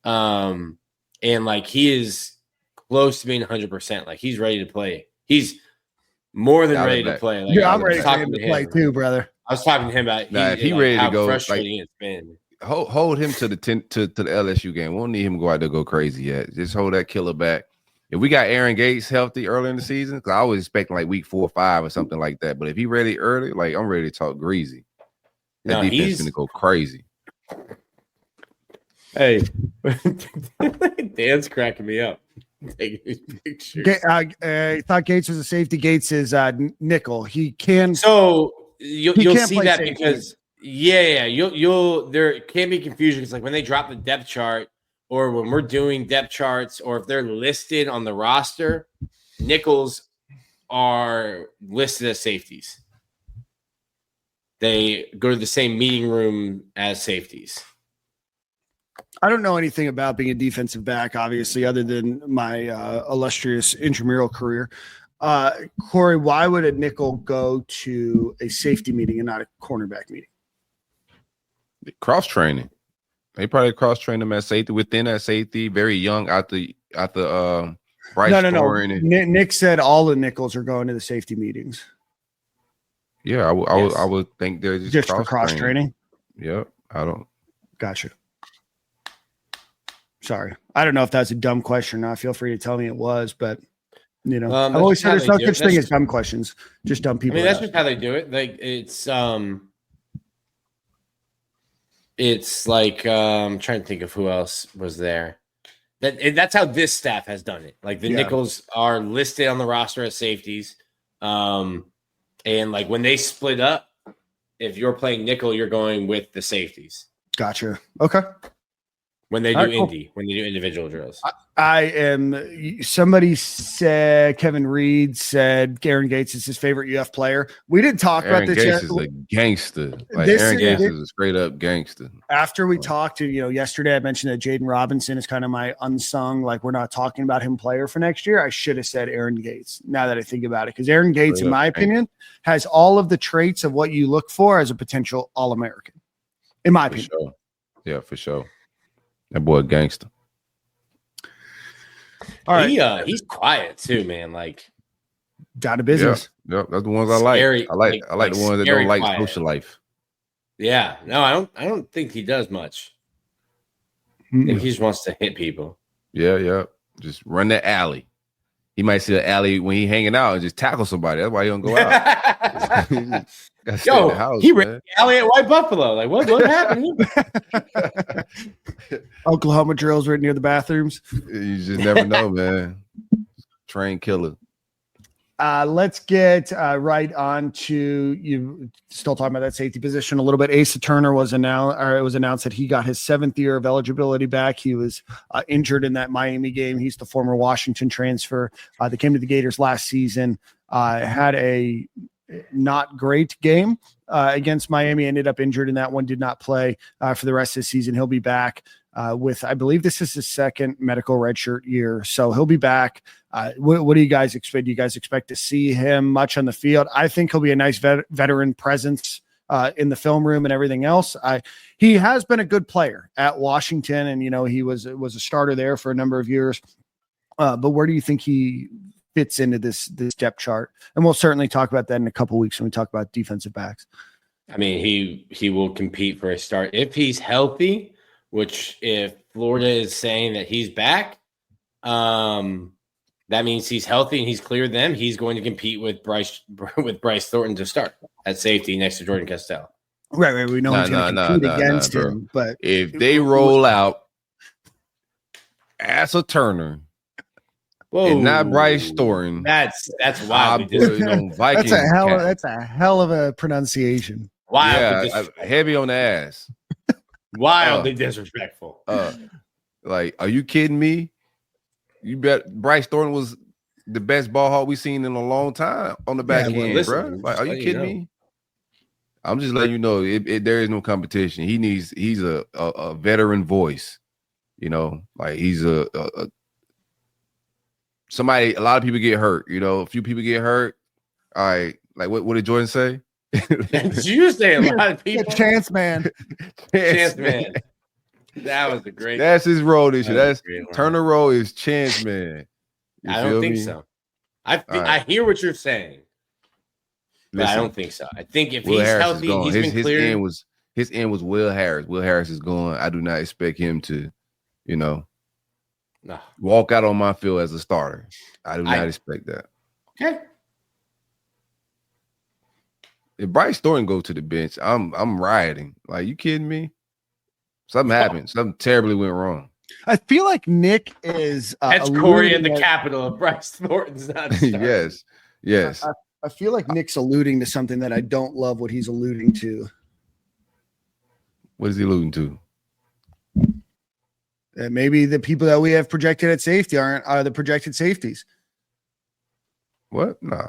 [SPEAKER 6] and like he is close to being 100%. Like he's ready to play. He's more than ready to play. Like,
[SPEAKER 5] I'm ready for him to play too, brother.
[SPEAKER 6] I was talking to him about
[SPEAKER 4] if he ready to go,
[SPEAKER 6] frustrating it's been.
[SPEAKER 4] Hold him to the to the LSU game. We won't need him to go out there go crazy yet. Just hold that killer back. If we got Aaron Gates healthy early in the season, because I was expecting like week 4 or 5 or something like that. But if he ready early, like I'm ready to talk greasy. That defense is gonna go crazy.
[SPEAKER 6] Hey, Dan's cracking me up. Taking pictures.
[SPEAKER 5] I thought Gates was a safety. Gates is nickel. He can.
[SPEAKER 6] So you'll see that safety. Because you'll there can be confusion because like when they drop the depth chart or when we're doing depth charts or if they're listed on the roster, nickels are listed as safeties. They go to the same meeting room as safeties.
[SPEAKER 5] I don't know anything about being a defensive back, obviously, other than my illustrious intramural career. Corey, why would a nickel go to a safety meeting and not a cornerback meeting?
[SPEAKER 4] Cross training. They probably cross train them at safety within that safety, very young out the Bryce.
[SPEAKER 5] No. Nick said all the nickels are going to the safety meetings.
[SPEAKER 4] Yeah, I would think they're just
[SPEAKER 5] for cross training.
[SPEAKER 4] Yep, I don't.
[SPEAKER 5] Gotcha. Sorry, I don't know if that's a dumb question or not. Feel free to tell me it was, but I've always said there's no such thing as dumb questions, just dumb people.
[SPEAKER 6] I mean, that's just how they do it. Like it's like I'm trying to think of who else was there. That's how this staff has done it. Like the nickels are listed on the roster as safeties, and like when they split up, if you're playing nickel, you're going with the safeties.
[SPEAKER 5] Gotcha. Okay.
[SPEAKER 6] When they do when they do individual drills.
[SPEAKER 5] Somebody said, Kevin Reed said Aaron Gates is his favorite UF player. We didn't talk about this yet.
[SPEAKER 4] Aaron Gates is a gangster. Like Aaron Gates is a straight up gangster.
[SPEAKER 5] After we talked to, yesterday I mentioned that Jaden Robinson is kind of my unsung, like we're not talking about him player for next year. I should have said Aaron Gates now that I think about it. Because Aaron Gates, in my opinion, has all of the traits of what you look for as a potential All-American. In my opinion.
[SPEAKER 4] Sure. Yeah, for sure. That boy gangster.
[SPEAKER 5] All right.
[SPEAKER 6] He's quiet too, man. Like
[SPEAKER 5] down to business.
[SPEAKER 4] Yep, that's the ones I like. I like the ones that don't like social life.
[SPEAKER 6] Yeah. No, I don't think he does much. I think he just wants to hit people.
[SPEAKER 4] Yeah. Just run that alley. He might see the alley when he hanging out and just tackle somebody. That's why he don't go out.
[SPEAKER 6] He ran the alley at White Buffalo. Like, what happened?
[SPEAKER 5] Oklahoma drills right near the bathrooms.
[SPEAKER 4] You just never know, man. Train killer.
[SPEAKER 5] Let's get right on to you. Still talking about that safety position a little bit. Asa Turner was announced, or it was announced that he got his 7th year of eligibility back. He was injured in that Miami game. He's the former Washington transfer that came to the Gators last season. Had a not great game against Miami. Ended up injured in that one. Did not play for the rest of the season. He'll be back with, I believe this is his 2nd medical redshirt year. So he'll be back. What do you guys expect? Do you guys expect to see him much on the field? I think he'll be a nice veteran presence in the film room and everything else. He has been a good player at Washington, and he was a starter there for a number of years. But where do you think he fits into this depth chart? And we'll certainly talk about that in a couple of weeks when we talk about defensive backs.
[SPEAKER 6] I mean, he will compete for a start if he's healthy. Which, if Florida is saying that he's back, that means he's healthy and he's cleared them. He's going to compete with Bryce Thornton to start at safety next to Jordan Castell.
[SPEAKER 5] Right. We know he's going to compete against him. But
[SPEAKER 4] if they roll out Asa Turner and not Bryce Thornton,
[SPEAKER 6] that's wild.
[SPEAKER 5] That's a hell of a pronunciation.
[SPEAKER 6] Wild,
[SPEAKER 4] heavy on the ass.
[SPEAKER 6] Wildly disrespectful.
[SPEAKER 4] Like, are you kidding me? You bet Bryce Thornton was the best ball hawk we've seen in a long time on the back end, bro. Like, are you kidding me? I'm just letting you know there is no competition. He's a veteran voice, like he's a somebody. A lot of people get hurt, a few people get hurt. All right, like what did Jordan say?
[SPEAKER 6] Did you say a lot of people?
[SPEAKER 5] Chance man.
[SPEAKER 6] Chance man. That was a great.
[SPEAKER 4] That's his role this year. That's Turner role is Chance man.
[SPEAKER 6] I don't think so. I hear what you're saying. But I don't think so. I think if
[SPEAKER 4] Will
[SPEAKER 6] he's
[SPEAKER 4] Harris
[SPEAKER 6] healthy,
[SPEAKER 4] is
[SPEAKER 6] he's been cleared.
[SPEAKER 4] His end was Will Harris. Will Harris is going. I do not expect him to, walk out on my field as a starter. I do not expect that.
[SPEAKER 6] Okay.
[SPEAKER 4] If Bryce Thornton goes to the bench, I'm rioting. Like, you kidding me? Something happened. Something terribly went wrong.
[SPEAKER 5] I feel like Nick is
[SPEAKER 6] that's Corey in the capital of Bryce Thornton's not starting.
[SPEAKER 4] Yes.
[SPEAKER 5] I feel like Nick's alluding to something that I don't love what he's alluding to.
[SPEAKER 4] What is he alluding to?
[SPEAKER 5] That maybe the people that we have projected at safety are the projected safeties.
[SPEAKER 4] What? Nah.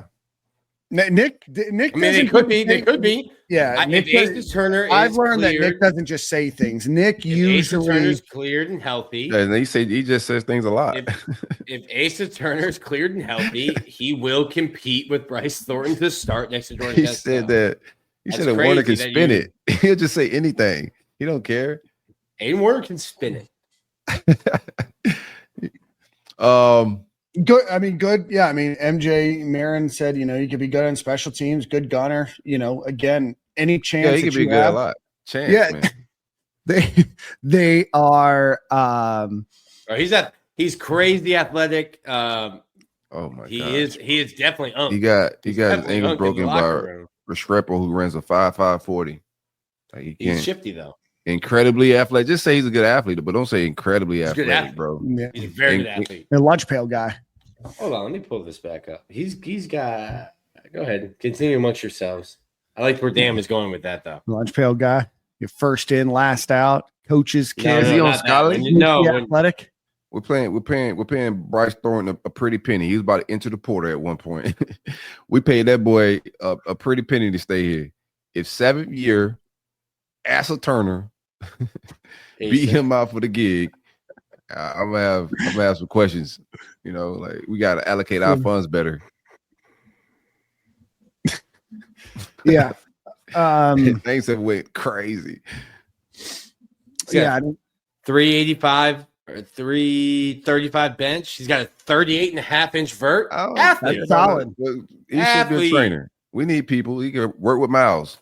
[SPEAKER 5] Nick.
[SPEAKER 6] I mean, they could be. They could be.
[SPEAKER 5] Yeah.
[SPEAKER 6] If Asa Turner,
[SPEAKER 5] I've learned that Nick doesn't just say things. Nick usually
[SPEAKER 6] Asa Turner's cleared and healthy.
[SPEAKER 4] And he just says things a lot.
[SPEAKER 6] If Asa Turner's cleared and healthy, he will compete with Bryce Thornton to start next to Jordan.
[SPEAKER 4] He said that. He said that Warner can spin it. He'll just say anything. He don't care.
[SPEAKER 6] Aiden Warner can spin it.
[SPEAKER 5] Good. I mean, good. Yeah. I mean, MJ Marin said, you could be good on special teams, good gunner. Again, any chance.
[SPEAKER 4] Yeah, he could be good a lot. Chance,
[SPEAKER 5] man. They are.
[SPEAKER 6] He's crazy athletic.
[SPEAKER 4] Oh my god.
[SPEAKER 6] He is definitely.
[SPEAKER 4] He got his ankle broken by Restrepo, who runs a 5.5 40. Like,
[SPEAKER 6] he's shifty though.
[SPEAKER 4] Incredibly athletic. Just say he's a good athlete, but don't say incredibly athletic, bro.
[SPEAKER 6] Yeah. He's a very good athlete.
[SPEAKER 5] A lunch pail guy.
[SPEAKER 6] Hold on, let me pull this back up. He's got. Go ahead, continue amongst yourselves. I like where Dan is going with that though.
[SPEAKER 5] Lunch pail guy. You're first in, last out. Coach's kid.
[SPEAKER 4] Is he on scholarship?
[SPEAKER 6] No,
[SPEAKER 5] athletic.
[SPEAKER 4] We're paying Bryce Thornton a pretty penny. He was about to enter the portal at one point. We paid that boy a pretty penny to stay here. If 7th year Asa Turner beat him out for the gig, I'm gonna have some questions. Like, we gotta allocate our funds better.
[SPEAKER 5] Yeah.
[SPEAKER 4] Things have went crazy.
[SPEAKER 5] Yeah.
[SPEAKER 6] 385 or 335 bench. He's got a 38.5-inch vert.
[SPEAKER 5] Oh, athlete. That's solid.
[SPEAKER 4] He should be a trainer. We need people. He can work with Miles.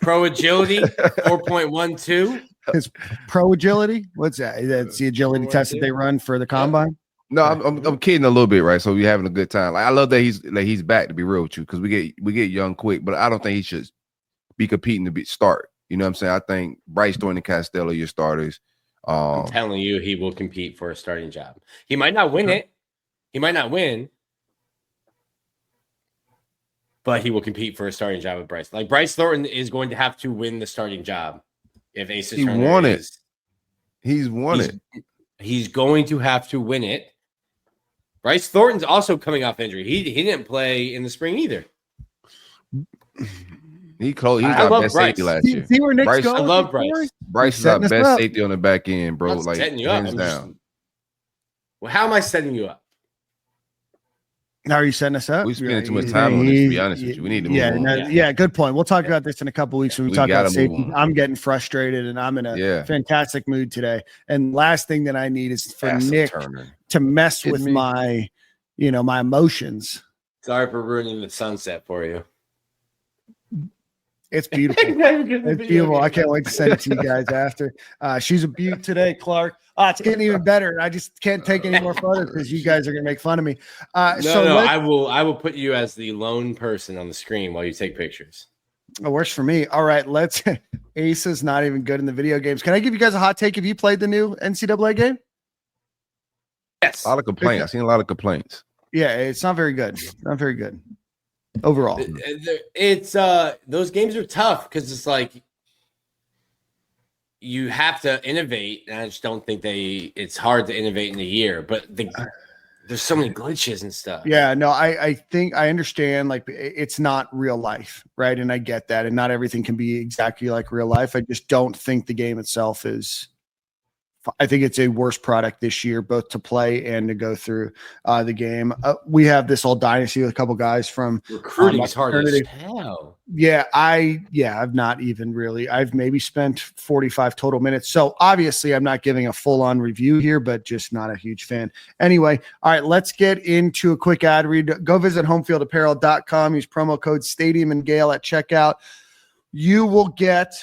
[SPEAKER 6] Pro agility 4.12.
[SPEAKER 5] His pro agility? What's that? That's the agility test that they run for the combine.
[SPEAKER 4] No, I'm kidding a little bit, right? So we're having a good time. Like, I love that he's back, to be real with you, because we get young quick, but I don't think he should be competing to start. You know what I'm saying? I think Bryce Thornton and Costello are your starters.
[SPEAKER 6] I'm telling you, he will compete for a starting job. He might not win it. He might not win, but he will compete for a starting job with Bryce. Like, Bryce Thornton is going to have to win the starting job if Asa Turner
[SPEAKER 4] won it. He's won it.
[SPEAKER 6] He's going to have to win it. Bryce Thornton's also coming off injury. He didn't play in the spring either.
[SPEAKER 4] He was our best safety last year.
[SPEAKER 5] See where Nick's going?
[SPEAKER 6] I love Bryce.
[SPEAKER 4] Bryce is our best safety on the back end, bro.
[SPEAKER 6] I'm
[SPEAKER 4] like,
[SPEAKER 6] setting you up.
[SPEAKER 4] hands down.
[SPEAKER 6] Well, how am I setting you up?
[SPEAKER 5] How are you setting us up?
[SPEAKER 4] We spending too much time on this, to be honest with you. We need to move on.
[SPEAKER 5] Yeah, good point. We'll talk about this in a couple of weeks when we talk about safety. I'm getting frustrated, and I'm in a fantastic mood today. And last thing that I need is for Nick to mess with my emotions.
[SPEAKER 6] Sorry for ruining the sunset for you.
[SPEAKER 5] It's beautiful. It's beautiful. I can't wait to send it to you guys after. She's a beaut today, Clark. It's getting even better. I just can't take any more photos because you guys are going to make fun of me.
[SPEAKER 6] I will put you as the lone person on the screen while you take pictures.
[SPEAKER 5] It works for me. All right, Asa's not even good in the video games. Can I give you guys a hot take? Have you played the new NCAA game?
[SPEAKER 6] Yes.
[SPEAKER 4] A lot of complaints. I've seen a lot of complaints.
[SPEAKER 5] Yeah, it's not very good. Not very good. Overall,
[SPEAKER 6] it's those games are tough because it's like you have to innovate, and I just don't think it's hard to innovate in a year. But there's so many glitches and stuff.
[SPEAKER 5] Yeah, no, I think I understand. Like, it's not real life, right? And I get that, and not everything can be exactly like real life. I just don't think the game itself is I think it's a worse product this year, both to play and to go through the game. We have this old dynasty with a couple guys from
[SPEAKER 6] recruiting is hard as hell.
[SPEAKER 5] Yeah, I've not even really. I've maybe spent 45 total minutes. So obviously I'm not giving a full-on review here, but just not a huge fan. Anyway, all right, let's get into a quick ad read. Go visit homefieldapparel.com. Use promo code Stadium and Gale at checkout. You will get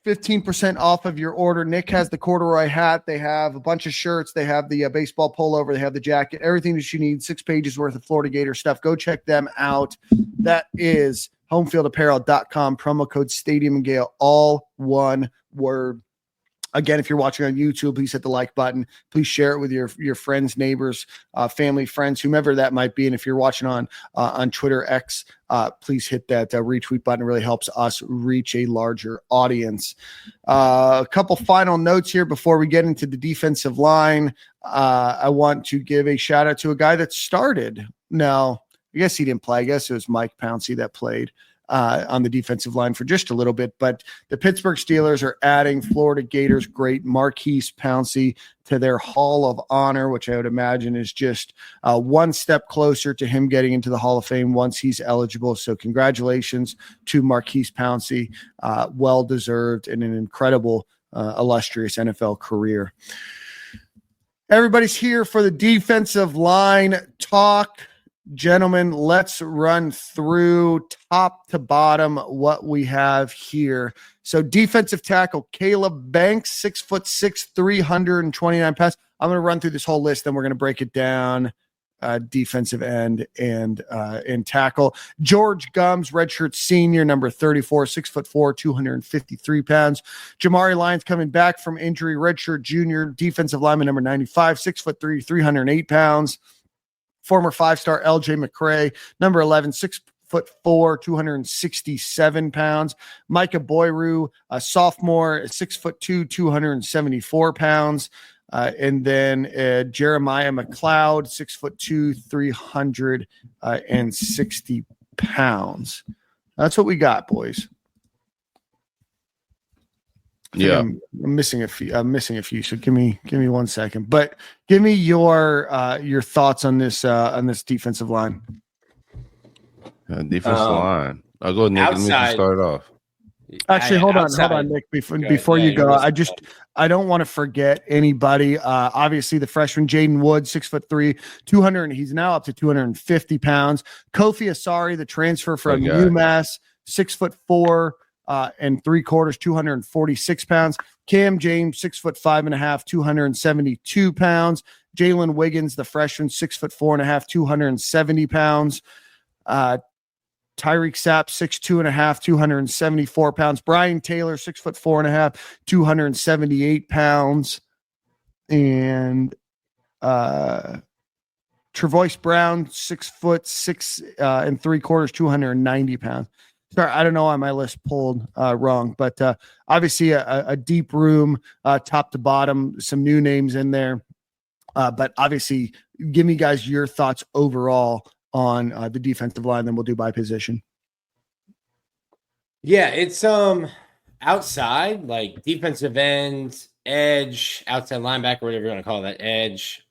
[SPEAKER 5] 15% off of your order. Nick has the corduroy hat. They have a bunch of shirts. They have the baseball pullover. They have the jacket, everything that you need, 6 pages worth of Florida Gator stuff. Go check them out. That is homefieldapparel.com, promo code Stadium and Gale, all one word. Again, if you're watching on YouTube, please hit the like button. Please share it with your friends, neighbors, family, friends, whomever that might be. And if you're watching on Twitter X, please hit that retweet button. It really helps us reach a larger audience. A couple final notes here before we get into the defensive line. I want to give a shout out to a guy that started. No, I guess he didn't play. I guess it was Mike Pouncey that played on the defensive line for just a little bit. But the Pittsburgh Steelers are adding Florida Gators great Marquise Pouncey to their Hall of Honor, which I would imagine is just one step closer to him getting into the Hall of Fame once he's eligible. So congratulations to Marquise Pouncey. Well-deserved and an incredible, illustrious NFL career. Everybody's here for the defensive line talk. Gentlemen, let's run through top to bottom what we have here. So defensive tackle, Caleb Banks, 6'6", 329 pounds. I'm going to run through this whole list, then we're going to break it down. Defensive end and tackle. George Gumbs, redshirt senior, number 34, 6'4", 253 pounds. Jamari Lyons coming back from injury, redshirt junior, defensive lineman, number 95, 6'3", 308 pounds. Former 5-star LJ McCray, number 11, 6'4", 267 pounds. Micah Boyru, a sophomore, 6'2", 274 pounds. And then Jeremiah McLeod, 6'2", 360 pounds. That's what we got, boys.
[SPEAKER 4] Yeah,
[SPEAKER 5] I'm missing a few. So give me 1 second. But give me your thoughts on this defensive line.
[SPEAKER 4] Defensive line. I'll go, Nick. Let me start off.
[SPEAKER 5] Actually, hold on, Nick. Before you go, I don't want to forget anybody. Obviously, the freshman Jaden Wood, 6'3", 200. He's now up to 250 pounds. Kofi Asari, the transfer from UMass, 6'4". And 3/4, 246 pounds. Cam James, 6'5.5", 272 pounds. Jalen Wiggins, the freshman, 6'4.5", 270 pounds. Tyreak Sapp, 6'2.5", 274 pounds. Brian Taylor, 6'4.5", 278 pounds. And Trevoice Brown, 6'6" and 3/4, 290 pounds. Sorry, I don't know why my list pulled wrong, but obviously a deep room, top to bottom, some new names in there. But obviously, give me, guys, your thoughts overall on the defensive line, then we'll do by position.
[SPEAKER 6] Yeah, it's outside, like defensive end, edge, outside linebacker, whatever you want to call that, edge.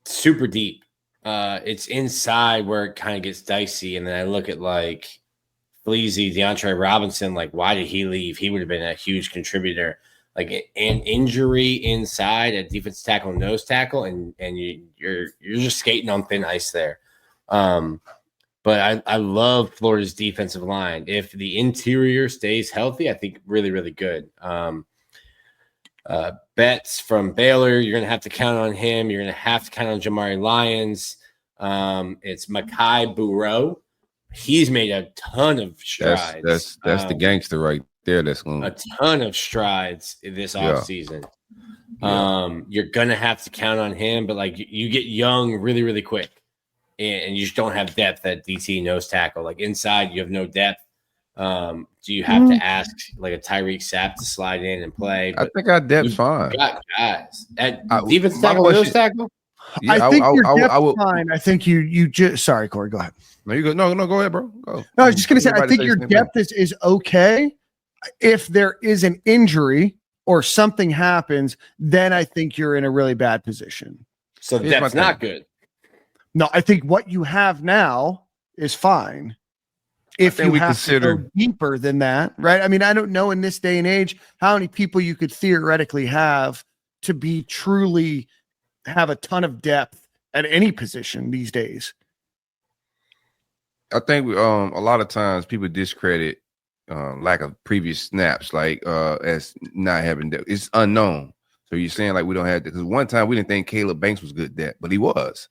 [SPEAKER 6] Super deep. It's inside where it kind of gets dicey. And then I look at like Fleazy, DeAndre Robinson, like why did he leave? He would have been a huge contributor. Like an injury inside at defensive tackle, nose tackle, and you're just skating on thin ice there. But I love Florida's defensive line. If the interior stays healthy, I think really, really good. Betts from Baylor, you're going to have to count on him. You're going to have to count on Jamari Lyons. It's Makai Bureau. He's made a ton of strides.
[SPEAKER 4] That's the gangster right there. That's going
[SPEAKER 6] a ton of strides this offseason. You're going to have to count on him, but like you get young really, really quick, and you just don't have depth at DT nose tackle. Like inside, you have no depth. Do you have to ask like a Tyreak Sapp to slide in and play?
[SPEAKER 4] But I think our depth's fine.
[SPEAKER 6] Got guys at defensive tackle, nose tackle.
[SPEAKER 5] Yeah, I think your depth's fine. I think you just sorry, Corey. Go ahead.
[SPEAKER 4] No, you go. No, go ahead, bro. Go.
[SPEAKER 5] No, I was just gonna say I think your depth is okay. If there is an injury, or something happens, then I think you're in a really bad position.
[SPEAKER 6] So that's not good.
[SPEAKER 5] No, I think what you have now is fine. If you have to go deeper than that, right? I mean, I don't know in this day and age how many people you could theoretically have to be truly have a ton of depth at any position these days.
[SPEAKER 4] I think a lot of times people discredit lack of previous snaps, like as not having depth. It's unknown. So you're saying like we don't have that, because one time we didn't think Caleb Banks was good depth, but he was.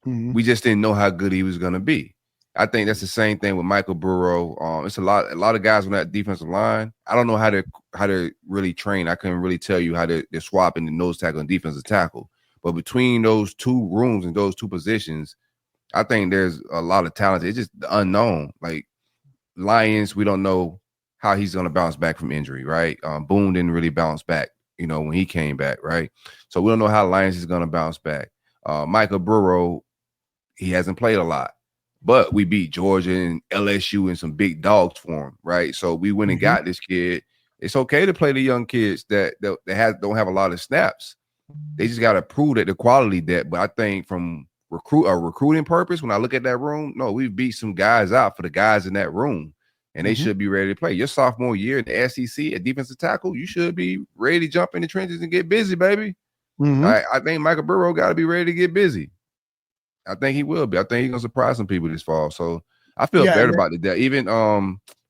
[SPEAKER 4] Mm-hmm. We just didn't know how good he was going to be. I think that's the same thing with Michael Burrow. It's a lot of guys on that defensive line. I don't know how to really train. I couldn't really tell you how to swap in the nose tackle and defensive tackle. But between those two rooms and those two positions, I think there's a lot of talent. It's just the unknown. Like Lions, we don't know how he's going to bounce back from injury, right? Boone didn't really bounce back, when he came back, right? So we don't know how Lions is going to bounce back. Michael Burrow, he hasn't played a lot, but we beat Georgia and LSU and some big dogs for him, right? So we went and got this kid. It's okay to play the young kids that don't have a lot of snaps. They just got to prove that the quality that. But I think from recruiting purpose, when I look at that room, no, we beat some guys out for the guys in that room, and they should be ready to play. Your sophomore year in the SEC at defensive tackle, you should be ready to jump in the trenches and get busy, baby. I think Michael Burrow got to be ready to get busy. I think he will be. I think he's gonna surprise some people this fall. So I feel better about the depth. Even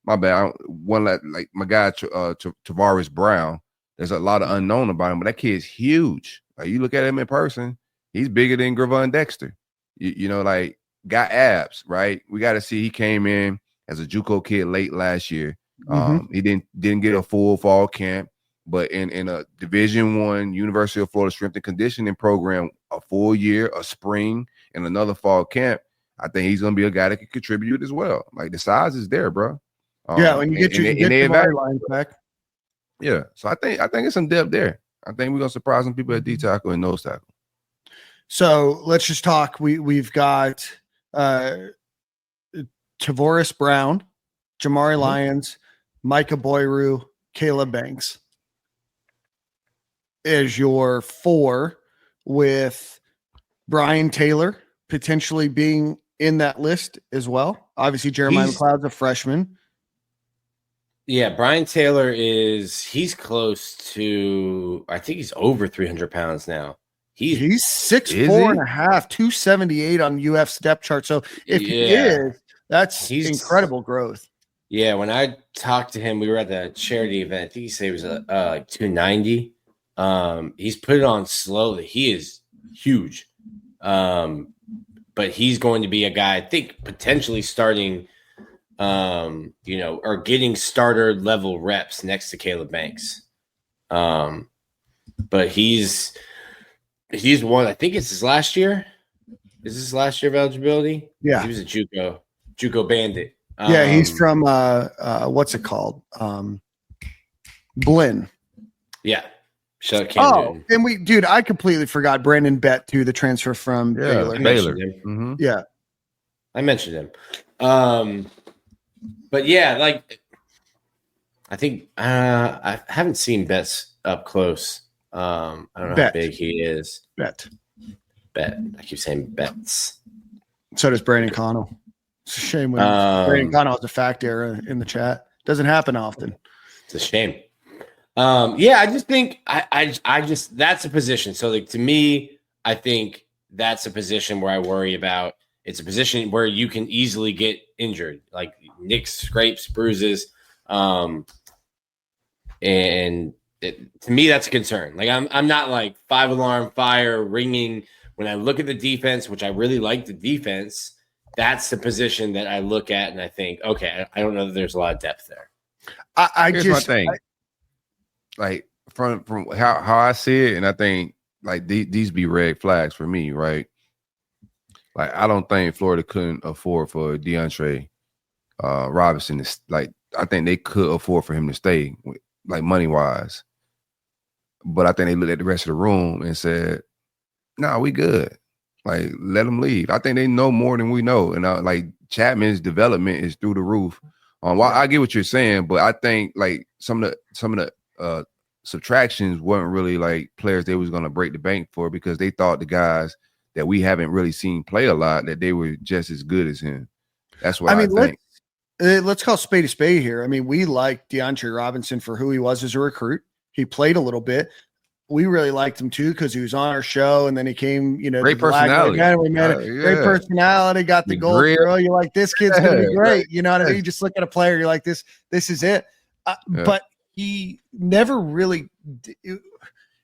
[SPEAKER 4] my bad, like my guy Tavares Brown. There's a lot of unknown about him, but that kid's huge. Like you look at him in person, he's bigger than Gravon Dexter. Like got abs, right? We got to see. He came in as a JUCO kid late last year. He didn't get a full fall camp, but in a Division I University of Florida strength and conditioning program, a full year, a spring, and another fall camp, I think he's gonna be a guy that can contribute as well. Like the size is there, bro.
[SPEAKER 5] When you get your lines back.
[SPEAKER 4] Yeah, so I think it's some depth there. I think we're gonna surprise some people at D tackle and nose tackle.
[SPEAKER 5] So let's just talk. We've got Tavares Brown, Jamari Lyons, Micah Boyru, Caleb Banks is your 4, with Brian Taylor potentially being in that list as well. Obviously, Jeremiah McLeod's a freshman.
[SPEAKER 6] Yeah, Brian Taylor he's close to, I think he's over 300 pounds now.
[SPEAKER 5] He's 6'4" and a half, 278 on UF step chart. So if he is, that's incredible growth.
[SPEAKER 6] Yeah, when I talked to him, we were at the charity event. I think he said he was like 290. He's put it on slowly. He is huge. But he's going to be a guy, I think, potentially starting or getting starter level reps next to Caleb Banks. But he's one, I think it's his last year. Is this his last year of eligibility?
[SPEAKER 5] Yeah.
[SPEAKER 6] He was a JUCO bandit.
[SPEAKER 5] Yeah, he's from what's it called? Blinn.
[SPEAKER 6] Yeah.
[SPEAKER 5] And I completely forgot Brandon Bett too, the transfer from Baylor.
[SPEAKER 6] Yeah. I mentioned him. But yeah, like I think I haven't seen Betts up close. I don't know how big he is.
[SPEAKER 5] Bet.
[SPEAKER 6] I keep saying Betts.
[SPEAKER 5] So does Brandon Connell. It's a shame when Brandon Connell has a fact error in the chat. Doesn't happen often.
[SPEAKER 6] It's a shame. I just think I just that's a position. So like to me, I think that's a position where I worry about. It's a position where you can easily get injured, like nicks, scrapes, bruises, and to me that's a concern. Like I'm not like 5-alarm fire ringing when I look at the defense, which I really like the defense. That's the position that I look at and I think, okay, I don't know that there's a lot of depth there.
[SPEAKER 4] Here's my thing. Like from how I see it, and I think like these be red flags for me, right? Like I don't think Florida couldn't afford for DeAndre Robinson to like. I think they could afford for him to stay, like money wise. But I think they looked at the rest of the room and said, "No, we good. Like let him leave." I think they know more than we know, and like Chapman's development is through the roof. Well, I get what you're saying, but I think like some of the subtractions weren't really like players they was going to break the bank for, because they thought the guys that we haven't really seen play a lot, that they were just as good as him. That's what I think.
[SPEAKER 5] Let's call spade a spade here. I mean, we like DeAndre Robinson for who he was as a recruit. He played a little bit. We really liked him too because he was on our show, and then he came,
[SPEAKER 4] great personality.
[SPEAKER 5] We met great personality, got the goal. You're like, this kid's gonna be great. You know what I mean? You just look at a player, you're like, this is it. But he never really he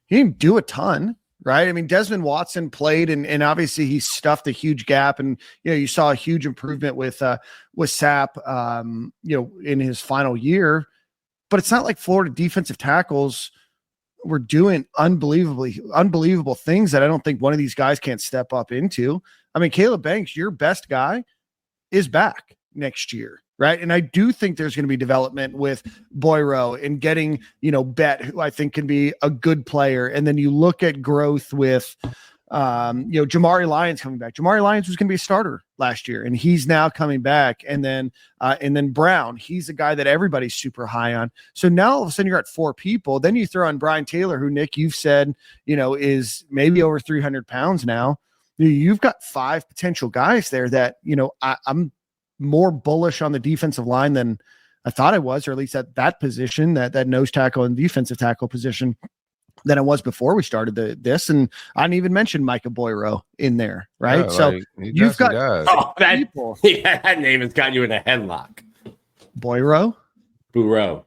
[SPEAKER 5] didn't do a ton, right? I mean, Desmond Watson played, and obviously he stuffed a huge gap, and you saw a huge improvement with Sapp, in his final year. But it's not like Florida defensive tackles were doing unbelievable things that I don't think one of these guys can't step up into. I mean, Caleb Banks, your best guy, is back next year, right? And I do think there's going to be development with Boyro and getting, Bet, who I think can be a good player. And then you look at growth with, Jamari Lyons coming back. Jamari Lyons was going to be a starter last year, and he's now coming back. And then Brown, he's a guy that everybody's super high on. So now all of a sudden you're at 4 people. Then you throw on Brian Taylor, who, Nick, you've said, is maybe over 300 pounds now. You've got 5 potential guys there that, I'm more bullish on the defensive line than I thought I was, or at least at that position, that nose tackle and defensive tackle position, than it was before we started this. And I didn't even mention Micah Boyro in there, right? So you've got
[SPEAKER 6] people. That name has got you in a headlock.
[SPEAKER 5] Boyro?
[SPEAKER 6] Bureau.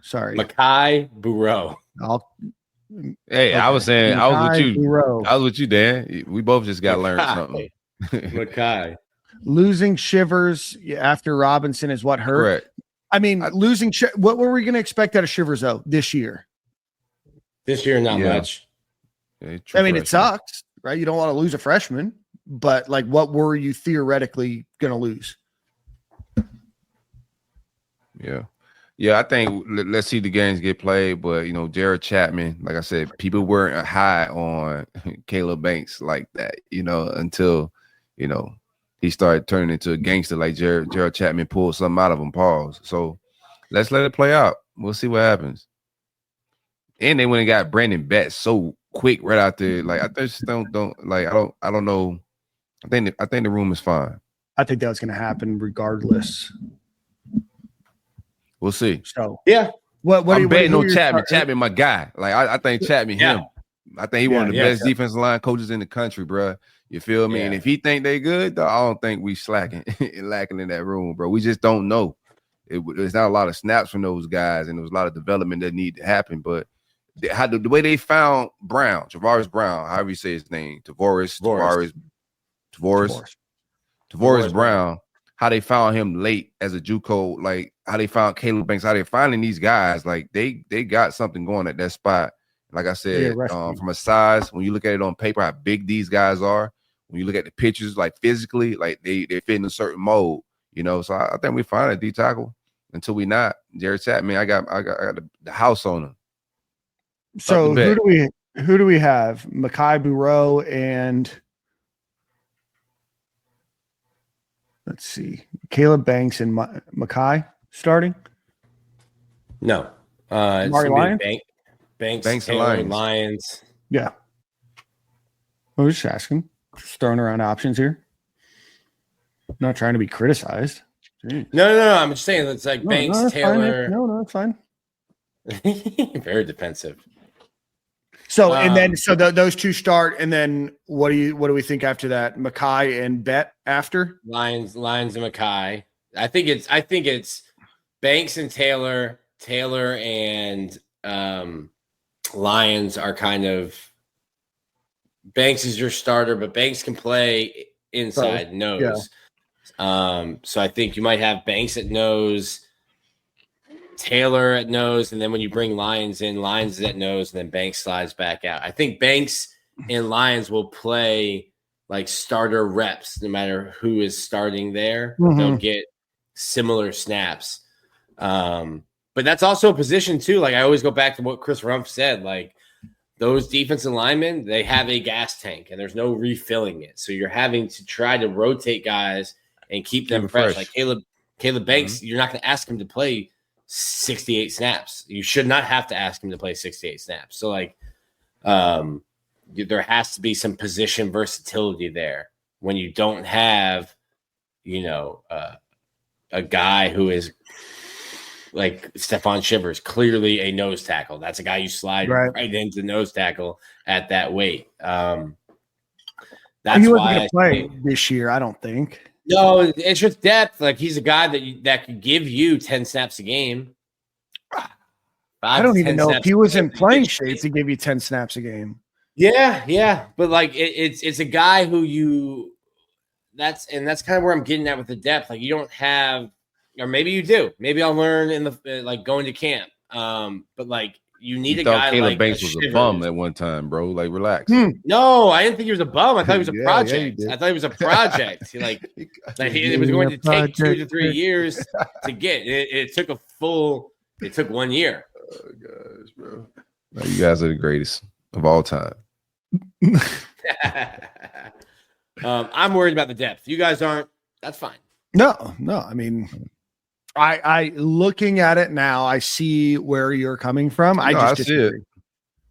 [SPEAKER 6] Sorry. Makai Bureau.
[SPEAKER 4] I was saying, I was with you. Bureau. I was with you, Dan. We both just got learned something.
[SPEAKER 6] Makai.
[SPEAKER 5] Losing Shivers after Robinson is what hurt.
[SPEAKER 4] Correct.
[SPEAKER 5] I mean, what were we going to expect out of Shivers, though, this year?
[SPEAKER 6] This year, not much.
[SPEAKER 5] I mean, it sucks, right? You don't want to lose a freshman, but like, what were you theoretically going to lose?
[SPEAKER 4] Yeah. I think let's see the games get played, but Jared Chapman, like I said, people weren't high on Caleb Banks like that, until he started turning into a gangster like Jared Chapman pulled something out of him. Pause. So let's let it play out. We'll see what happens. And they went and got Brandon Betts so quick right out there. Like, I just don't like. I don't know. I think the room is fine.
[SPEAKER 5] I think that was going to happen regardless.
[SPEAKER 4] We'll see.
[SPEAKER 5] So
[SPEAKER 4] I'm betting on Chapman. Chapman, my guy. Like, I think Chapman him. I think he one of the best defensive line coaches in the country, bro. You feel me? And if he think they good, though, I don't think we slacking and lacking in that room, bro. We just don't know. There's not a lot of snaps from those guys, and there was a lot of development that need to happen, but. The way they found Brown, Tavares Brown, however you say his name, Tavares Brown, how they found him late as a JUCO, like how they found Caleb Banks, how they're finding these guys, like they got something going at that spot. Like I said, from a size, when you look at it on paper, how big these guys are, when you look at the pictures, like physically, like they fit in a certain mold, So I think we find a D tackle until we not. Jared Chapman, I got the house on him.
[SPEAKER 5] So who do we have? Makai Bureau and let's see, Caleb Banks and Makai starting?
[SPEAKER 6] No, Banks and Lions.
[SPEAKER 5] Yeah, I was just asking, just throwing around options here. I'm not trying to be criticized.
[SPEAKER 6] Jeez. No. I'm just saying it's like Banks, Taylor.
[SPEAKER 5] No, it's fine.
[SPEAKER 6] Very defensive.
[SPEAKER 5] So and then those two start, and then what do we think after that? Makai and Bet after
[SPEAKER 6] Lions and Makai. I think it's Banks and Taylor and Lions are kind of. Banks is your starter, but Banks can play inside nose. Yeah. So I think you might have Banks at nose. Taylor at nose, and then when you bring Lions in, Lions is at nose, and then Banks slides back out. I think Banks and Lions will play like starter reps no matter who is starting there. Mm-hmm. They'll get similar snaps. But that's also a position too. Like I always go back to what Chris Rumpf said, like those defensive linemen, they have a gas tank and there's no refilling it. So you're having to try to rotate guys and keep them fresh. Like Caleb Banks, you're not going to ask him to play 68 snaps. You should not have to ask him to play 68 snaps. So like, there has to be some position versatility there when you don't have, a guy who is like Stephon Shivers, clearly a nose tackle. That's a guy you slide right into nose tackle at that weight. That's
[SPEAKER 5] he wasn't
[SPEAKER 6] why
[SPEAKER 5] going to play this year, I don't think.
[SPEAKER 6] No, it's just depth. Like he's a guy that could give you 10 snaps a game.
[SPEAKER 5] I don't even know if he was in playing shape to give you 10 snaps a game.
[SPEAKER 6] Yeah. But like it's a guy who that's kind of where I'm getting at with the depth. Like you don't have, or maybe you do. Maybe I'll learn in the like going to camp. But like you need a guy
[SPEAKER 4] Caleb
[SPEAKER 6] like
[SPEAKER 4] Banks was a bum at one time, bro. Like relax.
[SPEAKER 6] No, I didn't think he was a bum. I thought he was a project. I thought he was a project. It was going to take 2 to 3 years to get. It took 1 year.
[SPEAKER 4] Oh gosh, bro. No, you guys are the greatest of all time.
[SPEAKER 6] I'm worried about the depth. You guys aren't. That's fine.
[SPEAKER 5] No. I mean, I looking at it now, I see where you're coming from. I see it.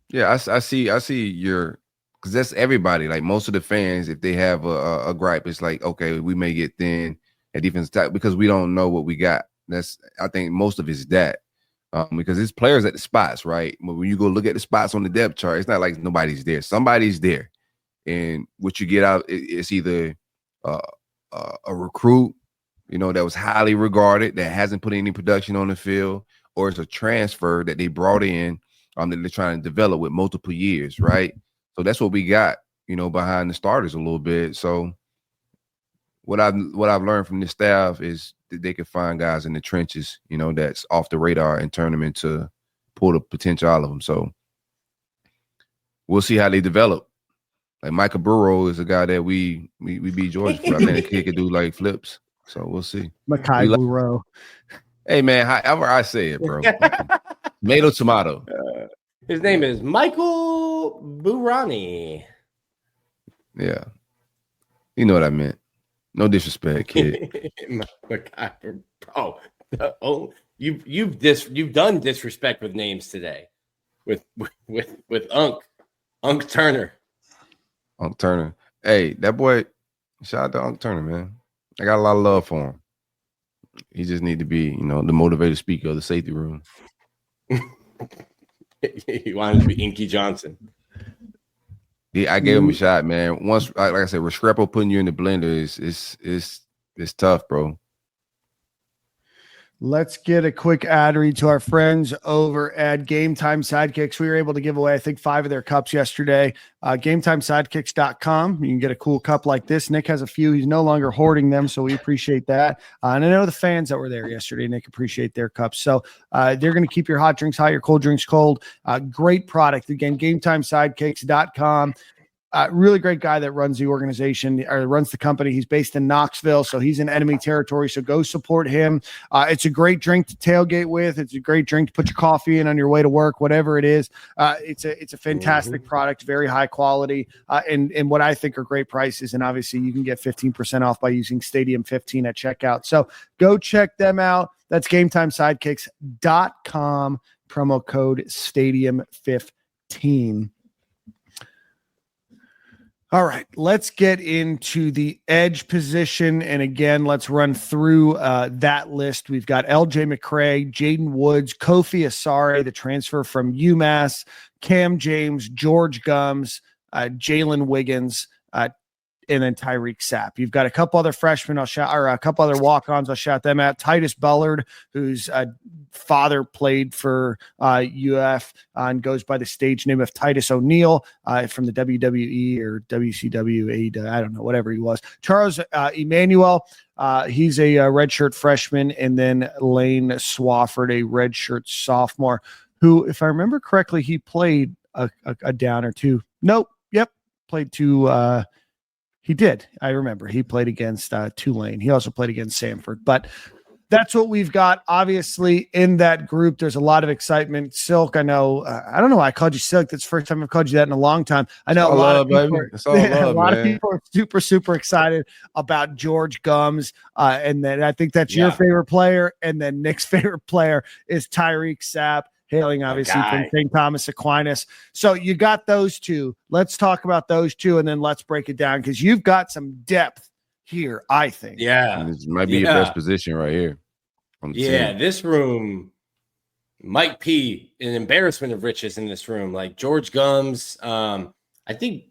[SPEAKER 4] Yeah, I see your, because that's everybody. Like most of the fans, if they have a gripe, it's like, okay, we may get thin at defense type because we don't know what we got. I think most of it's that. Because it's players at the spots, right? But when you go look at the spots on the depth chart, it's not like nobody's there. Somebody's there. And what you get out, it's either a recruit, that was highly regarded, that hasn't put any production on the field, or it's a transfer that they brought in that they're trying to develop with multiple years, right? So that's what we got, behind the starters a little bit. So what I've learned from this staff is that they can find guys in the trenches, that's off the radar and turn them into pull the potential out of them. So we'll see how they develop. Like Michael Burrow is a guy that we beat Georgia for. I think he could do like flips. So we'll see.
[SPEAKER 5] Makai Burrow.
[SPEAKER 4] Hey man, however I say it, bro. Tomato.
[SPEAKER 6] His name is Michael Burani.
[SPEAKER 4] Yeah. You know what I meant. No disrespect, kid.
[SPEAKER 6] Bro, you've done disrespect with names today, with Unc Turner.
[SPEAKER 4] Unc Turner. Hey, that boy. Shout out to Unc Turner, man. I got a lot of love for him. He just need to be, the motivated speaker of the safety room.
[SPEAKER 6] He wanted to be Inky Johnson.
[SPEAKER 4] Yeah, I gave him a shot, man. Once, like I said, Restrepo putting you in the blender is tough, bro.
[SPEAKER 5] Let's get a quick ad read to our friends over at Game Time Sidekicks. We were able to give away, I think, 5 of their cups yesterday. GameTimeSidekicks.com. You can get a cool cup like this. Nick has a few. He's no longer hoarding them, so we appreciate that. And I know the fans that were there yesterday, Nick, appreciate their cups. So they're going to keep your hot drinks hot, your cold drinks cold. Great product. Again, GameTimeSidekicks.com. Really great guy that runs the organization or runs the company. He's based in Knoxville, so he's in enemy territory. So go support him. It's a great drink to tailgate with. It's a great drink to put your coffee in on your way to work, whatever it is. It's a fantastic product, very high quality, and what I think are great prices. And obviously, you can get 15% off by using Stadium 15 at checkout. So go check them out. That's GameTimeSidekicks.com. Promo code Stadium 15. All right, let's get into the edge position. And again, let's run through that list. We've got LJ McCray, Jaden Woods, Kofi Asare, the transfer from UMass, Cam James, George Gumbs, Jalen Wiggins, and then Tyreak Sapp. You've got a couple other freshmen a couple other walk-ons I'll shout them out. Titus Bullard, whose father played for UF and goes by the stage name of Titus O'Neil from the WWE or WCW, I don't know, whatever he was. Charles Emmanuel, he's a redshirt freshman, and then Lane Swafford, a redshirt sophomore, who, if I remember correctly, he played a down or two. Nope. Yep. Played two. He did. I remember he played against Tulane. He also played against Samford. But that's what we've got. Obviously, in that group, there's a lot of excitement. Silk, I know. I don't know why I called you Silk. That's the first time I've called you that in a long time. I know a lot of people are super, super excited about George Gumbs. And then I think that's your favorite player. And then Nick's favorite player is Tyreak Sapp, hailing obviously from St. Thomas Aquinas. So you got those two. Let's talk about those two, and then let's break it down because you've got some depth here, I think.
[SPEAKER 6] Yeah.
[SPEAKER 4] This might be your best position right here.
[SPEAKER 6] Yeah, this room, Mike P, an embarrassment of riches in this room. Like George Gumbs, I think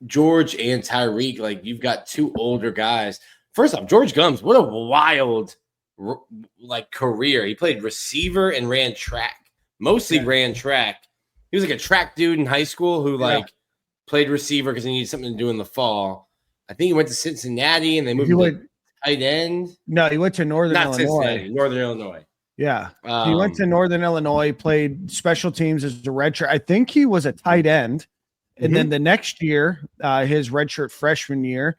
[SPEAKER 6] George and Tyreak, like you've got two older guys. First off, George Gumbs, what a wild like career. He played receiver and ran track. Mostly ran track. He was like a track dude in high school who like played receiver because he needed something to do in the fall. I think he went to Cincinnati and they moved to tight end.
[SPEAKER 5] No, he went to Northern Illinois.
[SPEAKER 6] Cincinnati, Northern Illinois.
[SPEAKER 5] Yeah. He went to Northern Illinois, played special teams as a redshirt. I think he was a tight end. And then the next year, his redshirt freshman year,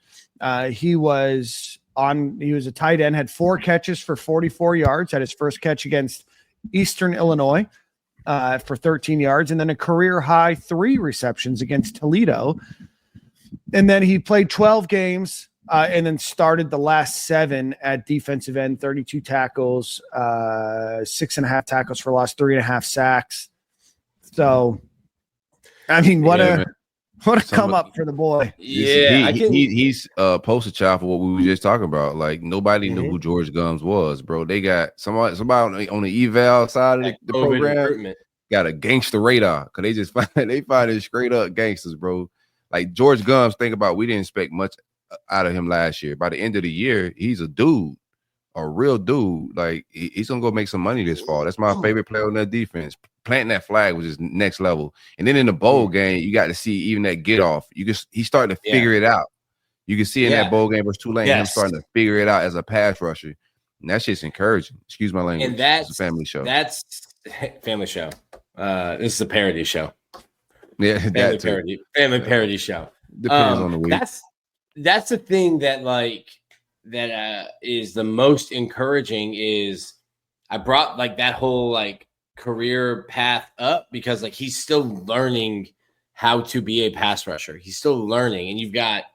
[SPEAKER 5] he was a tight end, had 4 catches for 44 yards, had his first catch against Eastern Illinois for 13 yards, and then a career high 3 receptions against Toledo. And then he played 12 games and then started the last 7 at defensive end, 32 tackles, 6.5 tackles for loss, 3.5 sacks. So, I mean, what a come up for the boy.
[SPEAKER 6] Yeah,
[SPEAKER 4] he's poster child for what we were just talking about. Like nobody knew who George Gumbs was, bro. They got somebody on the eval side of the program got a gangster radar because they find it straight up gangsters, bro. Like George Gumbs, think about we didn't expect much out of him last year. By the end of the year, he's a dude, a real dude. Like he's gonna go make some money this fall. That's my favorite player on that defense. Planting that flag was his next level. And then in the bowl game, you got to see even that get off. He's starting to figure it out. You can see in that bowl game versus Tulane, him starting to figure it out as a pass rusher. And that shit's encouraging. Excuse my language.
[SPEAKER 6] And that's
[SPEAKER 4] a family show.
[SPEAKER 6] That's family show. This is a parody show.
[SPEAKER 4] Yeah,
[SPEAKER 6] family parody show.
[SPEAKER 4] Depends on the week.
[SPEAKER 6] That's the thing that is the most encouraging is I brought like that whole like career path up because like he's still learning how to be a pass rusher. He's still learning, and you've got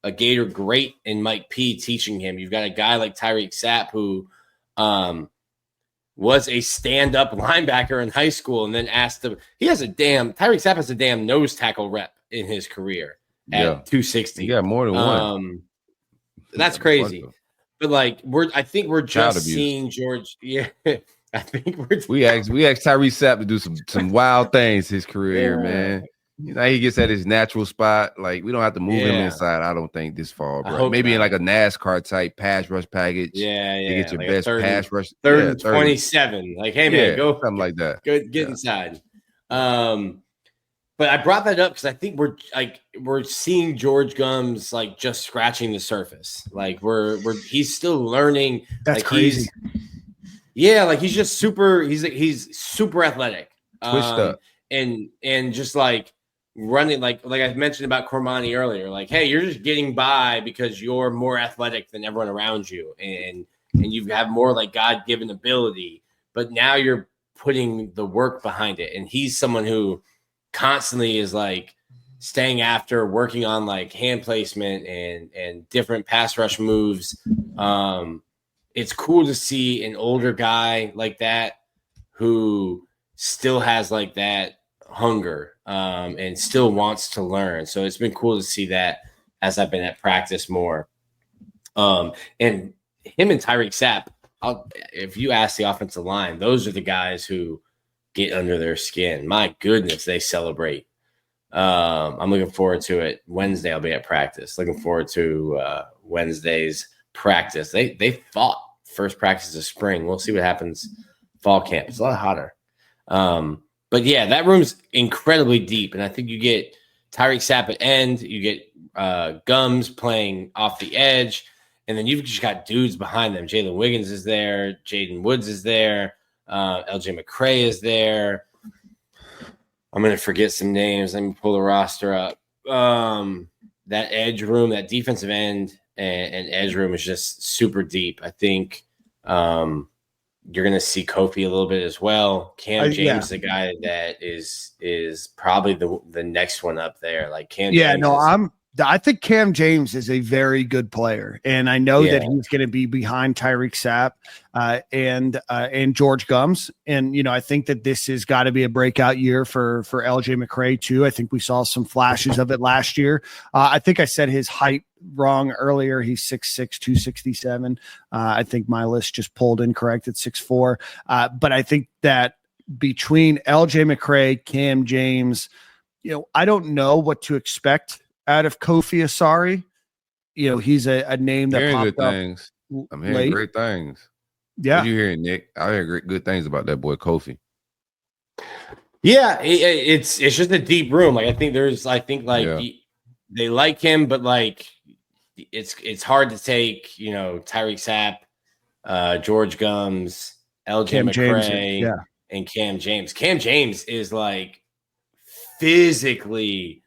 [SPEAKER 6] a Gator great in Mike P teaching him. You've got a guy like Tyreak Sapp who was a stand-up linebacker in high school and then Tyreak Sapp has a damn nose tackle rep in his career at 260.
[SPEAKER 4] He got more than one.
[SPEAKER 6] That's crazy. But like I think we're just seeing George. Yeah. I think
[SPEAKER 4] we asked Tyreak Sapp to do some wild things his career, man. You know, he gets at his natural spot. Like we don't have to move him inside. I don't think this fall, bro. Maybe in like a NASCAR type pass rush package.
[SPEAKER 6] Yeah.
[SPEAKER 4] You get your best pass rush.
[SPEAKER 6] Third and 27. Like, hey man, go
[SPEAKER 4] something like that.
[SPEAKER 6] Get inside. But I brought that up because I think we're seeing George Gumbs like just scratching the surface. Like he's still learning.
[SPEAKER 5] That's like crazy.
[SPEAKER 6] He's just super. He's super athletic,
[SPEAKER 4] twitched up,
[SPEAKER 6] and just like running. Like I mentioned about Cormani earlier. Like, hey, you're just getting by because you're more athletic than everyone around you, and you have more like God-given ability. But now you're putting the work behind it, and he's someone who constantly is like staying after, working on like hand placement and different pass rush moves. It's cool to see an older guy like that who still has like that hunger and still wants to learn. So it's been cool to see that as I've been at practice more. And him and Tyreak Sapp, if you ask the offensive line, those are the guys who get under their skin. My goodness, they celebrate. I'm looking forward to it. Wednesday, I'll be at practice. Looking forward to Wednesday's practice. They fought first practice of spring. We'll see what happens fall camp. It's a lot hotter. But yeah, that room's incredibly deep. And I think you get Tyreak Sapp at end, you get Gumbs playing off the edge, and then you've just got dudes behind them. Jalen Wiggins is there, Jaden Woods is there, LJ McCray is there. I'm gonna forget some names. Let me pull the roster up. That edge room, that defensive end and edge room is just super deep. I think You're going to see Kofi a little bit as well. Cam James, the guy that is probably the next one up there. Like Cam.
[SPEAKER 5] Yeah,
[SPEAKER 6] James
[SPEAKER 5] I think Cam James is a very good player, and I know that he's going to be behind Tyreak Sapp and George Gumbs, and I think that this has got to be a breakout year for LJ McCray too. I think we saw some flashes of it last year. I think I said his height wrong earlier. He's 6'6", 267. I think my list just pulled incorrect at 6'4". But I think that between LJ McCray, Cam James, I don't know what to expect out of Kofi Asari. He's a name that popped up.
[SPEAKER 4] Things. I'm hearing great things.
[SPEAKER 5] Yeah.
[SPEAKER 4] What you hearing, Nick? I hear good things about that boy Kofi.
[SPEAKER 6] Yeah, it's just a deep room. Like I think they like him, but like it's hard to take, Tyreak Sapp, George Gumbs, LJ McCray, and Cam James. Cam James is like physically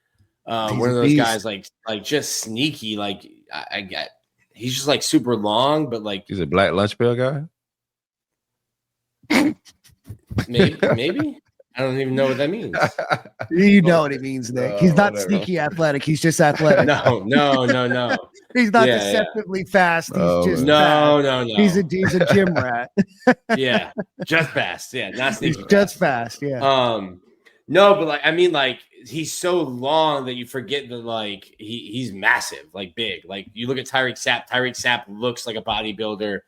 [SPEAKER 6] one of those guys like just sneaky. Like he's just like super long, but like
[SPEAKER 4] he's a black lunch pail guy.
[SPEAKER 6] Maybe. I don't even know what that means.
[SPEAKER 5] You know what it means, Nick. He's not sneaky athletic. He's just athletic.
[SPEAKER 6] No.
[SPEAKER 5] He's not deceptively fast. He's just
[SPEAKER 6] no.
[SPEAKER 5] He's a gym rat.
[SPEAKER 6] Yeah, just fast. Yeah, not sneaky.
[SPEAKER 5] He's just fast. Yeah.
[SPEAKER 6] No, but like he's so long that you forget that like he's massive, like big. Like you look at Tyreak Sapp. Tyreak Sapp looks like a bodybuilder.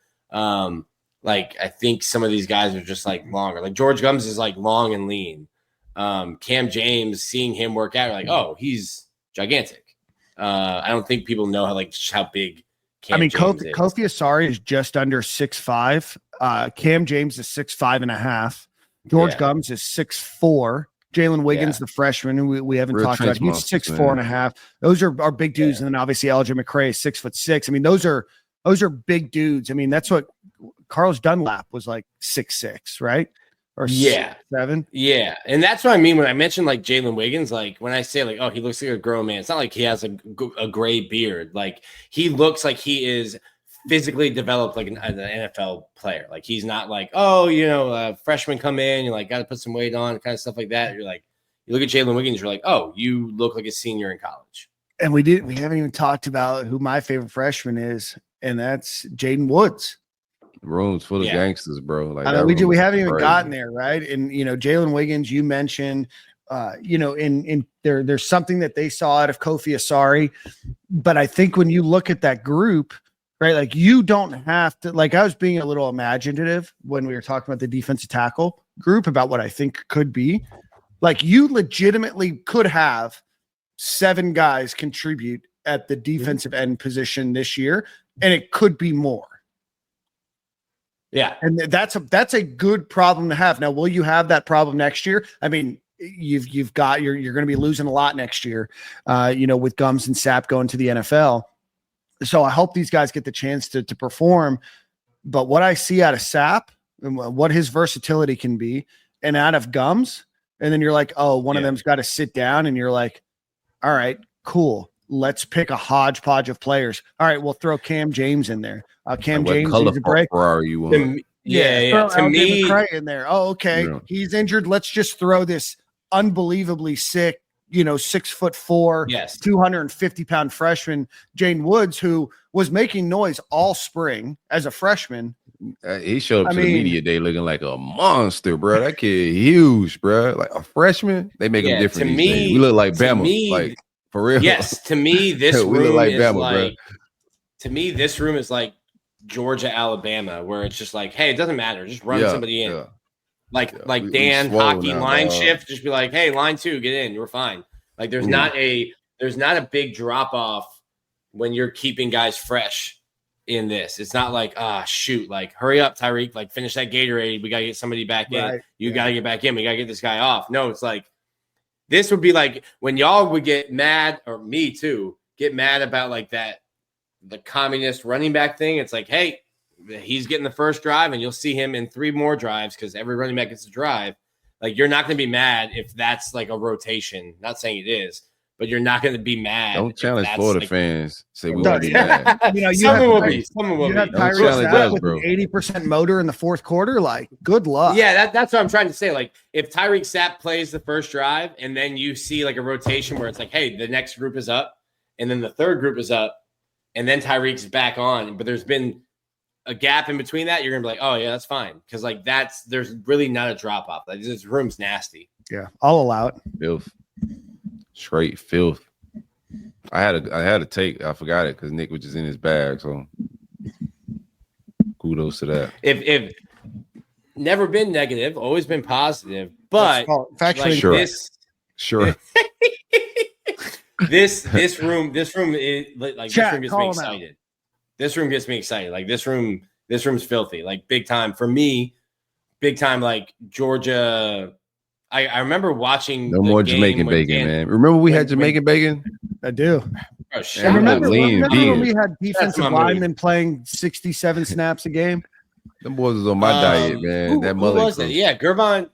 [SPEAKER 6] Like I think some of these guys are just like longer. Like George Gumbs is like long and lean. Cam James, seeing him work out, like, oh, he's gigantic. I don't think people know how big Cam James is.
[SPEAKER 5] Kofi Asari is just under 6'5". Cam James is 6'5.5". George Gumbs is 6'4". Jalen Wiggins, the freshman, who we haven't talked about, he's 6'4.5". Those are big dudes, and then obviously LJ McCray is 6'6". I mean, those are big dudes. I mean, that's what Carlos Dunlap was like 6'6", right? Or 6'7".
[SPEAKER 6] Yeah, and that's what I mean when I mentioned like Jalen Wiggins. Like when I say like, oh, he looks like a grown man. It's not like he has a gray beard. Like he looks like he is physically developed like an NFL player. Like he's not like, oh, freshmen come in, you like got to put some weight on, kind of stuff like that. You're like, you look at Jalen Wiggins, you're like, oh, you look like a senior in college.
[SPEAKER 5] And we haven't even talked about who my favorite freshman is, and that's Jaden Woods.
[SPEAKER 4] The room's full of gangsters, bro. Like
[SPEAKER 5] we haven't even gotten there, right? And Jalen Wiggins, you mentioned, in there's something that they saw out of Kofi Asari, but I think when you look at that group, right, like you don't have to. Like I was being a little imaginative when we were talking about the defensive tackle group about what I think could be. Like you legitimately could have 7 guys contribute at the defensive end position this year, and it could be more.
[SPEAKER 6] Yeah.
[SPEAKER 5] And that's a good problem to have. Now, will you have that problem next year? I mean, you're going to be losing a lot next year, with Gumbs and Sapp going to the NFL. So I hope these guys get the chance to perform. But what I see out of Sapp and what his versatility can be, and out of Gumbs, and then you're like, oh, one of them's got to sit down, and you're like, all right, cool. Let's pick a hodgepodge of players. All right, we'll throw Cam James in there. Cam James needs a break.
[SPEAKER 4] Ferrari you want?
[SPEAKER 6] To me,
[SPEAKER 5] McCray in there. Oh, okay. Yeah. He's injured. Let's just throw this unbelievably sick, 6'4", 250-pound freshman, Jane Woods, who was making noise all spring as a freshman.
[SPEAKER 4] He showed up to the media day looking like a monster, bro. That kid huge, bro. Like a freshman, they make him different. To me, we look like Bama, like for real.
[SPEAKER 6] Yes, to me, this room look like Bama, bro. To me, this room is like Georgia, Alabama, where it's just like, hey, it doesn't matter, just run somebody in. Like Dan hockey line shift, just be like, hey, line 2, get in, you're fine. Like there's not a big drop off when you're keeping guys fresh in this. It's not like, shoot, like hurry up, Tyreak, like finish that Gatorade. We gotta get somebody back in. You gotta get back in. We gotta get this guy off. No, it's like this would be like when y'all would get mad, or me too, get mad about like that. The communist running back thing, it's like, hey, he's getting the first drive, and you'll see him in 3 more drives because every running back gets a drive. Like, you're not going to be mad if that's like a rotation. Not saying it is, but you're not going to be mad.
[SPEAKER 4] Don't challenge Florida fans. Say we
[SPEAKER 5] Don't.
[SPEAKER 4] want to be mad.
[SPEAKER 6] Someone will be. Someone will
[SPEAKER 5] You have
[SPEAKER 6] be.
[SPEAKER 5] Tyreak Sapp with an 80% motor in the fourth quarter. Like, good luck.
[SPEAKER 6] Yeah, that's what I'm trying to say. Like, if Tyreak Sapp plays the first drive, and then you see like a rotation where it's like, hey, the next group is up, and then the third group is up, and then Tyreek's back on, but there's been a gap in between that, you're gonna be like, oh yeah, that's fine, because like there's really not a drop off. Like this room's nasty.
[SPEAKER 5] Yeah, I'll allow it.
[SPEAKER 4] Filth, straight filth. I had a take. I forgot it because Nick was just in his bag. So kudos to that.
[SPEAKER 6] If never been negative, always been positive, but
[SPEAKER 5] factually,
[SPEAKER 6] like
[SPEAKER 4] sure. Sure.
[SPEAKER 6] This room is like
[SPEAKER 5] Chat,
[SPEAKER 6] this room gets me excited. This room gets me excited. Like this room's filthy. Like big time for me. Big time. Like Georgia. I remember watching.
[SPEAKER 4] No more Jamaican bacon, man. Remember we had Jamaican bacon?
[SPEAKER 5] I do.
[SPEAKER 6] Oh,
[SPEAKER 5] I remember when we had defensive linemen playing 67 snaps a game?
[SPEAKER 4] Them boys was on my diet, man. That
[SPEAKER 6] who was it? Yeah, Gervon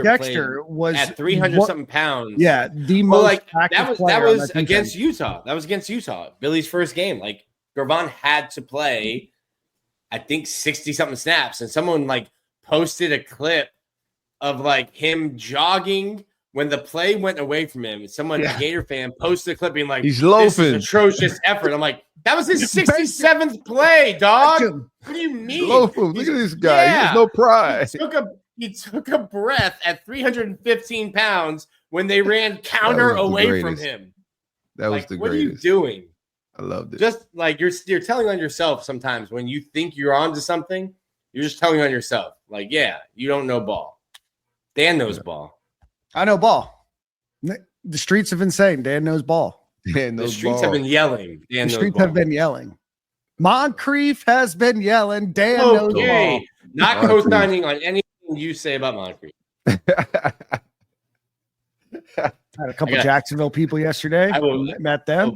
[SPEAKER 5] Dexter was
[SPEAKER 6] at 300 something pounds.
[SPEAKER 5] Yeah, the most
[SPEAKER 6] that was against Utah. That was against Utah. Billy's first game. Like Gervon had to play, I think 60 something snaps, and someone like posted a clip of like him jogging when the play went away from him. Someone, a Gator fan, posted a clip being like,
[SPEAKER 4] he's loafing.
[SPEAKER 6] This is atrocious effort. I'm like, that was his 67th play, dog. What do you mean?
[SPEAKER 4] Loafing. Look at this guy. He has no pride.
[SPEAKER 6] He took a breath at 315 pounds when they ran counter away from him.
[SPEAKER 4] That was the greatest.
[SPEAKER 6] What are you doing?
[SPEAKER 4] I loved it.
[SPEAKER 6] Just like you're telling on yourself sometimes when you think you're onto something, you're just telling on yourself. Like, yeah, you don't know ball. Dan knows ball.
[SPEAKER 5] I know ball. The streets have been saying Dan knows ball.
[SPEAKER 6] The streets have been yelling. Dan
[SPEAKER 5] the streets have been yelling. Moncrief has been yelling. Dan knows ball.
[SPEAKER 6] Not co-signing on anything you say about Moncrief.
[SPEAKER 5] Had a couple Jacksonville people yesterday. Met them.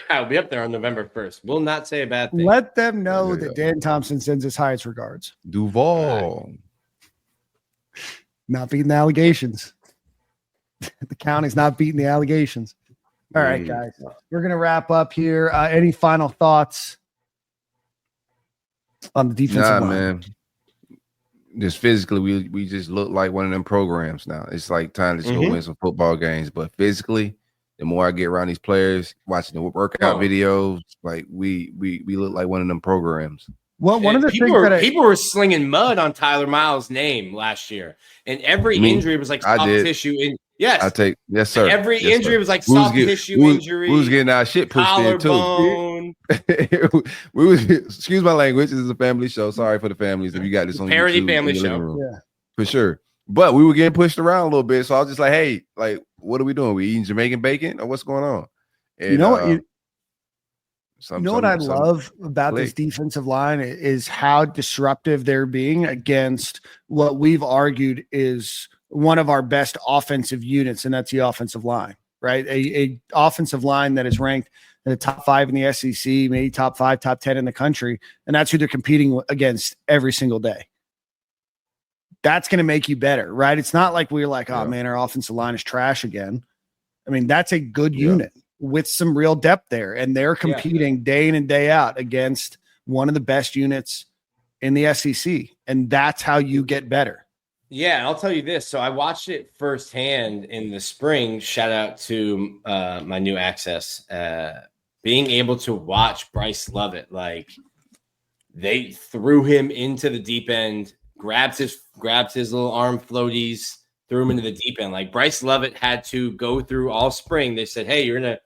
[SPEAKER 6] I'll be up there on November 1st. Will not say a bad thing.
[SPEAKER 5] Let them know that Dan Thompson sends his highest regards.
[SPEAKER 4] Duval.
[SPEAKER 5] Not beating the allegations. The county's not beating the allegations. All right, guys. We're going to wrap up here. Any final thoughts on the defensive line?
[SPEAKER 4] Man. Just physically, we just look like one of them programs now. It's like time to just go win some football games. But physically, the more I get around these players, watching the workout videos, like we look like one of them programs.
[SPEAKER 5] Well, one of the
[SPEAKER 6] people were slinging mud on Tyler Miles' name last year, and every injury was like soft tissue. Yes, sir. Every injury was like soft tissue injury.
[SPEAKER 4] We was getting our shit pushed in too. We was, excuse my language. This is a family show. Sorry for the families if you got this on
[SPEAKER 6] parody
[SPEAKER 4] YouTube,
[SPEAKER 6] family show.
[SPEAKER 5] Yeah,
[SPEAKER 4] for sure. But we were getting pushed around a little bit, so I was just like, "Hey, like, what are we doing? We eating Jamaican bacon, or what's going on?" And,
[SPEAKER 5] you know what? What I love about this defensive line is how disruptive they're being against what we've argued is one of our best offensive units, and that's the offensive line, right? A offensive line that is ranked in the top 5 in the SEC, maybe top 5, top 10 in the country, and that's who they're competing against every single day. That's going to make you better, right? It's not like we're like, oh man, our offensive line is trash again. I mean, that's a good unit with some real depth there, and they're competing day in and day out against one of the best units in the SEC, and that's how you get better.
[SPEAKER 6] Yeah, I'll tell you this. So I watched it firsthand in the spring. Shout out to my new access. Being able to watch Bryce Lovett, like they threw him into the deep end, grabbed his little arm floaties, threw him into the deep end. Like Bryce Lovett had to go through all spring. They said, "Hey, you're gonna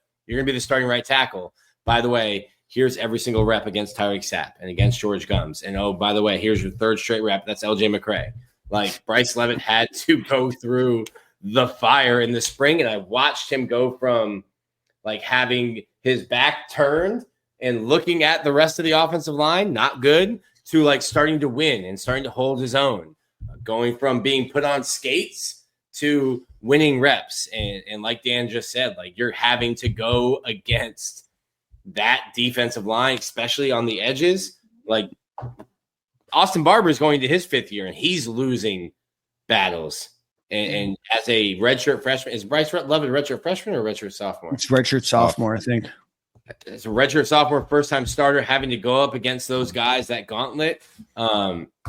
[SPEAKER 6] be the starting right tackle. By the way, here's every single rep against Tyreak Sapp and against George Gumbs. And oh, by the way, here's your third straight rep. That's LJ McCray." Like Bryce Lovett had to go through the fire in the spring, and I watched him go from like having his back turned and looking at the rest of the offensive line, not good, to like starting to win and starting to hold his own, going from being put on skates to winning reps. And like Dan just said, like you're having to go against that defensive line, especially on the edges. Like Austin Barber is going to his 5th year and he's losing battles And as a redshirt freshman, is Bryce Love a redshirt freshman or redshirt sophomore?
[SPEAKER 5] It's redshirt sophomore, I think.
[SPEAKER 6] As a redshirt sophomore, first-time starter, having to go up against those guys, that gauntlet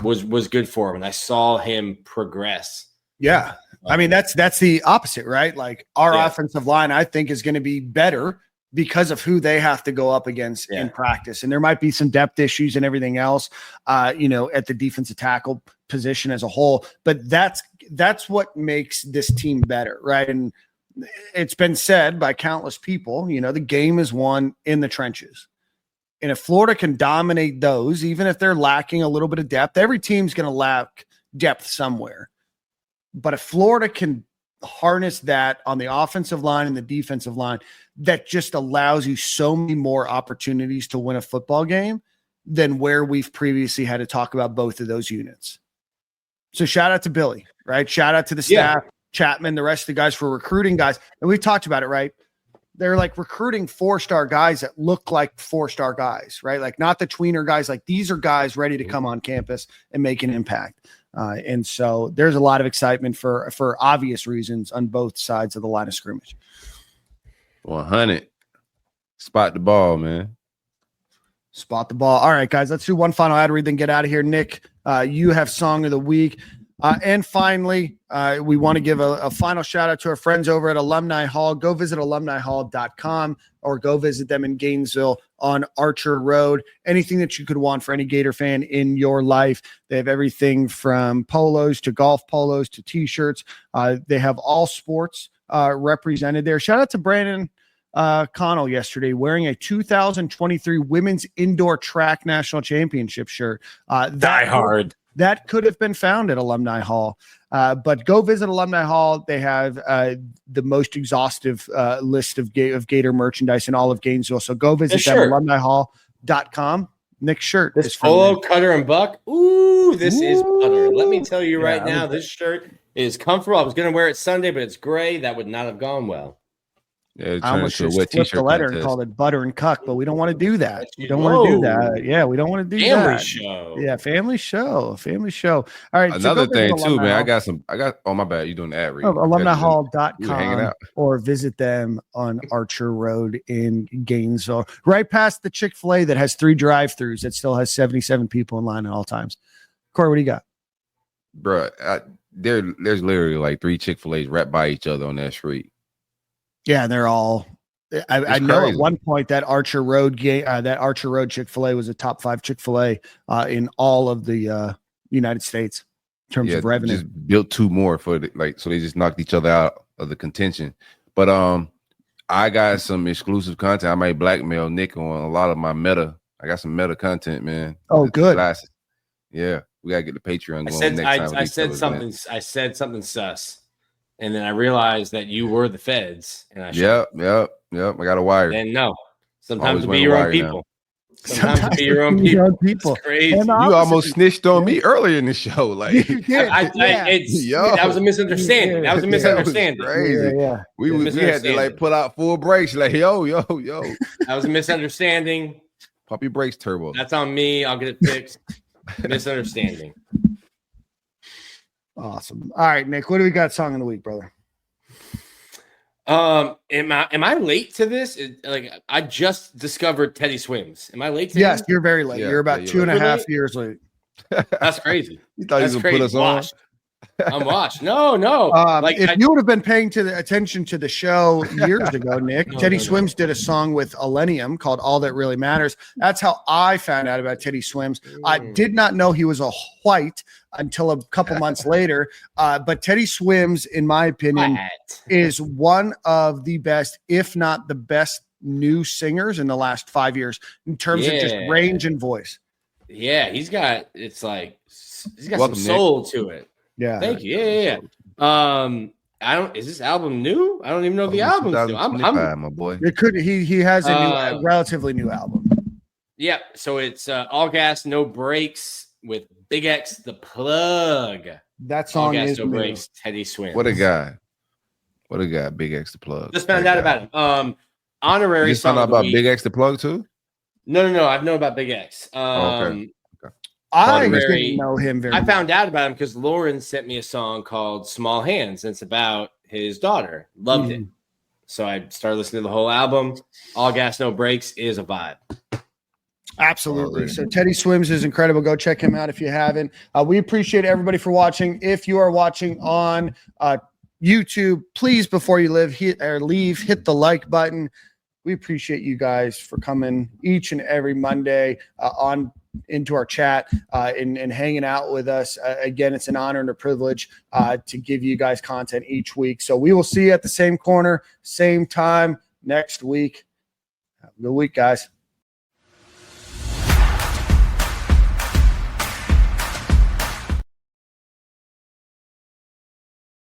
[SPEAKER 6] was good for him. And I saw him progress.
[SPEAKER 5] Yeah. I mean, that's the opposite, right? Like our offensive line, I think, is going to be better because of who they have to go up against in practice. And there might be some depth issues and everything else, at the defensive tackle position as a whole. But that's what makes this team better, right? And it's been said by countless people, the game is won in the trenches. And if Florida can dominate those, even if they're lacking a little bit of depth, every team's going to lack depth somewhere. But if Florida can harness that on the offensive line and the defensive line, that just allows you so many more opportunities to win a football game than where we've previously had to talk about both of those units. So shout out to Billy, right? Shout out to the staff, Chapman, the rest of the guys for recruiting guys. And we've talked about it, right? They're like recruiting 4-star guys that look like 4-star guys, right? Like not the tweener guys. Like these are guys ready to come on campus and make an impact. And so there's a lot of excitement for obvious reasons on both sides of the line of scrimmage.
[SPEAKER 4] 100. Spot the ball, man.
[SPEAKER 5] Spot the ball. All right, guys, let's do one final ad read, then get out of here. Nick, you have song of the week. And finally, we want to give a final shout out to our friends over at Alumni Hall. Go visit alumnihall.com or go visit them in Gainesville on Archer Road. Anything that you could want for any Gator fan in your life. They have everything from polos to golf polos to T-shirts. They have all sports represented there. Shout out to Brandon Connell yesterday wearing a 2023 Women's Indoor Track National Championship shirt.
[SPEAKER 6] Die hard.
[SPEAKER 5] That could have been found at Alumni Hall. But go visit Alumni Hall. They have the most exhaustive list of Gator merchandise in all of Gainesville. So go visit them, alumnihall.com. Nick's shirt.
[SPEAKER 6] This polo, cutter, and buck. Ooh, this is butter. Let me tell you right now, this shirt is comfortable. I was going to wear it Sunday, but it's gray. That would not have gone well.
[SPEAKER 4] Yeah,
[SPEAKER 5] I almost just flipped the letter and called it butter and cuck, but we don't want to do that. We don't want to do that. Yeah, we don't want to do that.
[SPEAKER 6] Family show.
[SPEAKER 5] Yeah, family show. All right.
[SPEAKER 4] Another thing too, man. Oh, my bad. You doing the ad read?
[SPEAKER 5] alumnihall.com or visit them on Archer Road in Gainesville, right past the Chick-fil-A that has 3 drive-thrus that still has 77 people in line at all times. Corey, what do you got?
[SPEAKER 4] Bro, there's literally like 3 Chick-fil-A's right by each other on that street.
[SPEAKER 5] Yeah, they're all. I know at one point that Archer Road Chick-fil-A was a top 5 Chick-fil-A in all of the United States in terms of revenue.
[SPEAKER 4] Just built 2 more so they just knocked each other out of the contention. But I got some exclusive content. I might blackmail Nick on a lot of my meta. I got some meta content, man.
[SPEAKER 5] Oh, good.
[SPEAKER 4] Classes. Yeah, we gotta get the Patreon going next time.
[SPEAKER 6] I said something sus. And then I realized that you were the feds. And I
[SPEAKER 4] Yep. I got a wire.
[SPEAKER 6] And no, sometimes to be your own people. Sometimes to be your own people. It's crazy.
[SPEAKER 4] You almost snitched on me earlier in the show. Like
[SPEAKER 6] that was a misunderstanding. That was a misunderstanding.
[SPEAKER 4] Crazy. Yeah. We had to like put out full brakes. Like yo.
[SPEAKER 6] That was a misunderstanding.
[SPEAKER 4] Puppy brakes turbo.
[SPEAKER 6] That's on me. I'll get it fixed. Misunderstanding.
[SPEAKER 5] Awesome. All right, Nick, what do we got song of the week, brother?
[SPEAKER 6] Am I late to this? I just discovered Teddy Swims. Am I late to
[SPEAKER 5] Yes, you're very late. You're about 2.5 years late.
[SPEAKER 6] That's crazy.
[SPEAKER 4] You thought you would put us on?
[SPEAKER 6] I'm washed. No.
[SPEAKER 5] If you would have been paying attention to the show years ago, Nick, Teddy Swims did a song with Millennium called All That Really Matters. That's how I found out about Teddy Swims. I did not know he was a white until a couple months later. But Teddy Swims, in my opinion, is one of the best, if not the best, new singers in the last 5 years in terms of just range and voice.
[SPEAKER 6] Yeah, he's got some soul to it.
[SPEAKER 5] Yeah.
[SPEAKER 6] Thank you. Yeah. Is this album new? I don't even know if the album's new. I'm
[SPEAKER 4] my boy.
[SPEAKER 5] It could. He has a relatively new album.
[SPEAKER 6] Yeah. So it's All Gas, No Brakes with Big X, The Plug.
[SPEAKER 5] That song
[SPEAKER 6] All Gas,
[SPEAKER 5] is
[SPEAKER 6] No Brakes, Teddy Swims.
[SPEAKER 4] What a guy. Big X, The Plug.
[SPEAKER 6] Just found out about him. Honorary.
[SPEAKER 4] You found out about Big X, The Plug too?
[SPEAKER 6] No. I've known about Big X.
[SPEAKER 4] Okay.
[SPEAKER 5] I didn't know him very
[SPEAKER 6] I found out about him because Lauren sent me a song called Small Hands. And it's about his daughter. Loved it. So I started listening to the whole album. All Gas, No Brakes is a vibe.
[SPEAKER 5] Absolutely. So Teddy Swims is incredible. Go check him out if you haven't. We appreciate everybody for watching. If you are watching on YouTube, please, before you leave, hit the like button. We appreciate you guys for coming each and every Monday into our chat and hanging out with us. Again, it's an honor and a privilege to give you guys content each week. So we will see you at the same corner, same time next week. Have a good week, guys.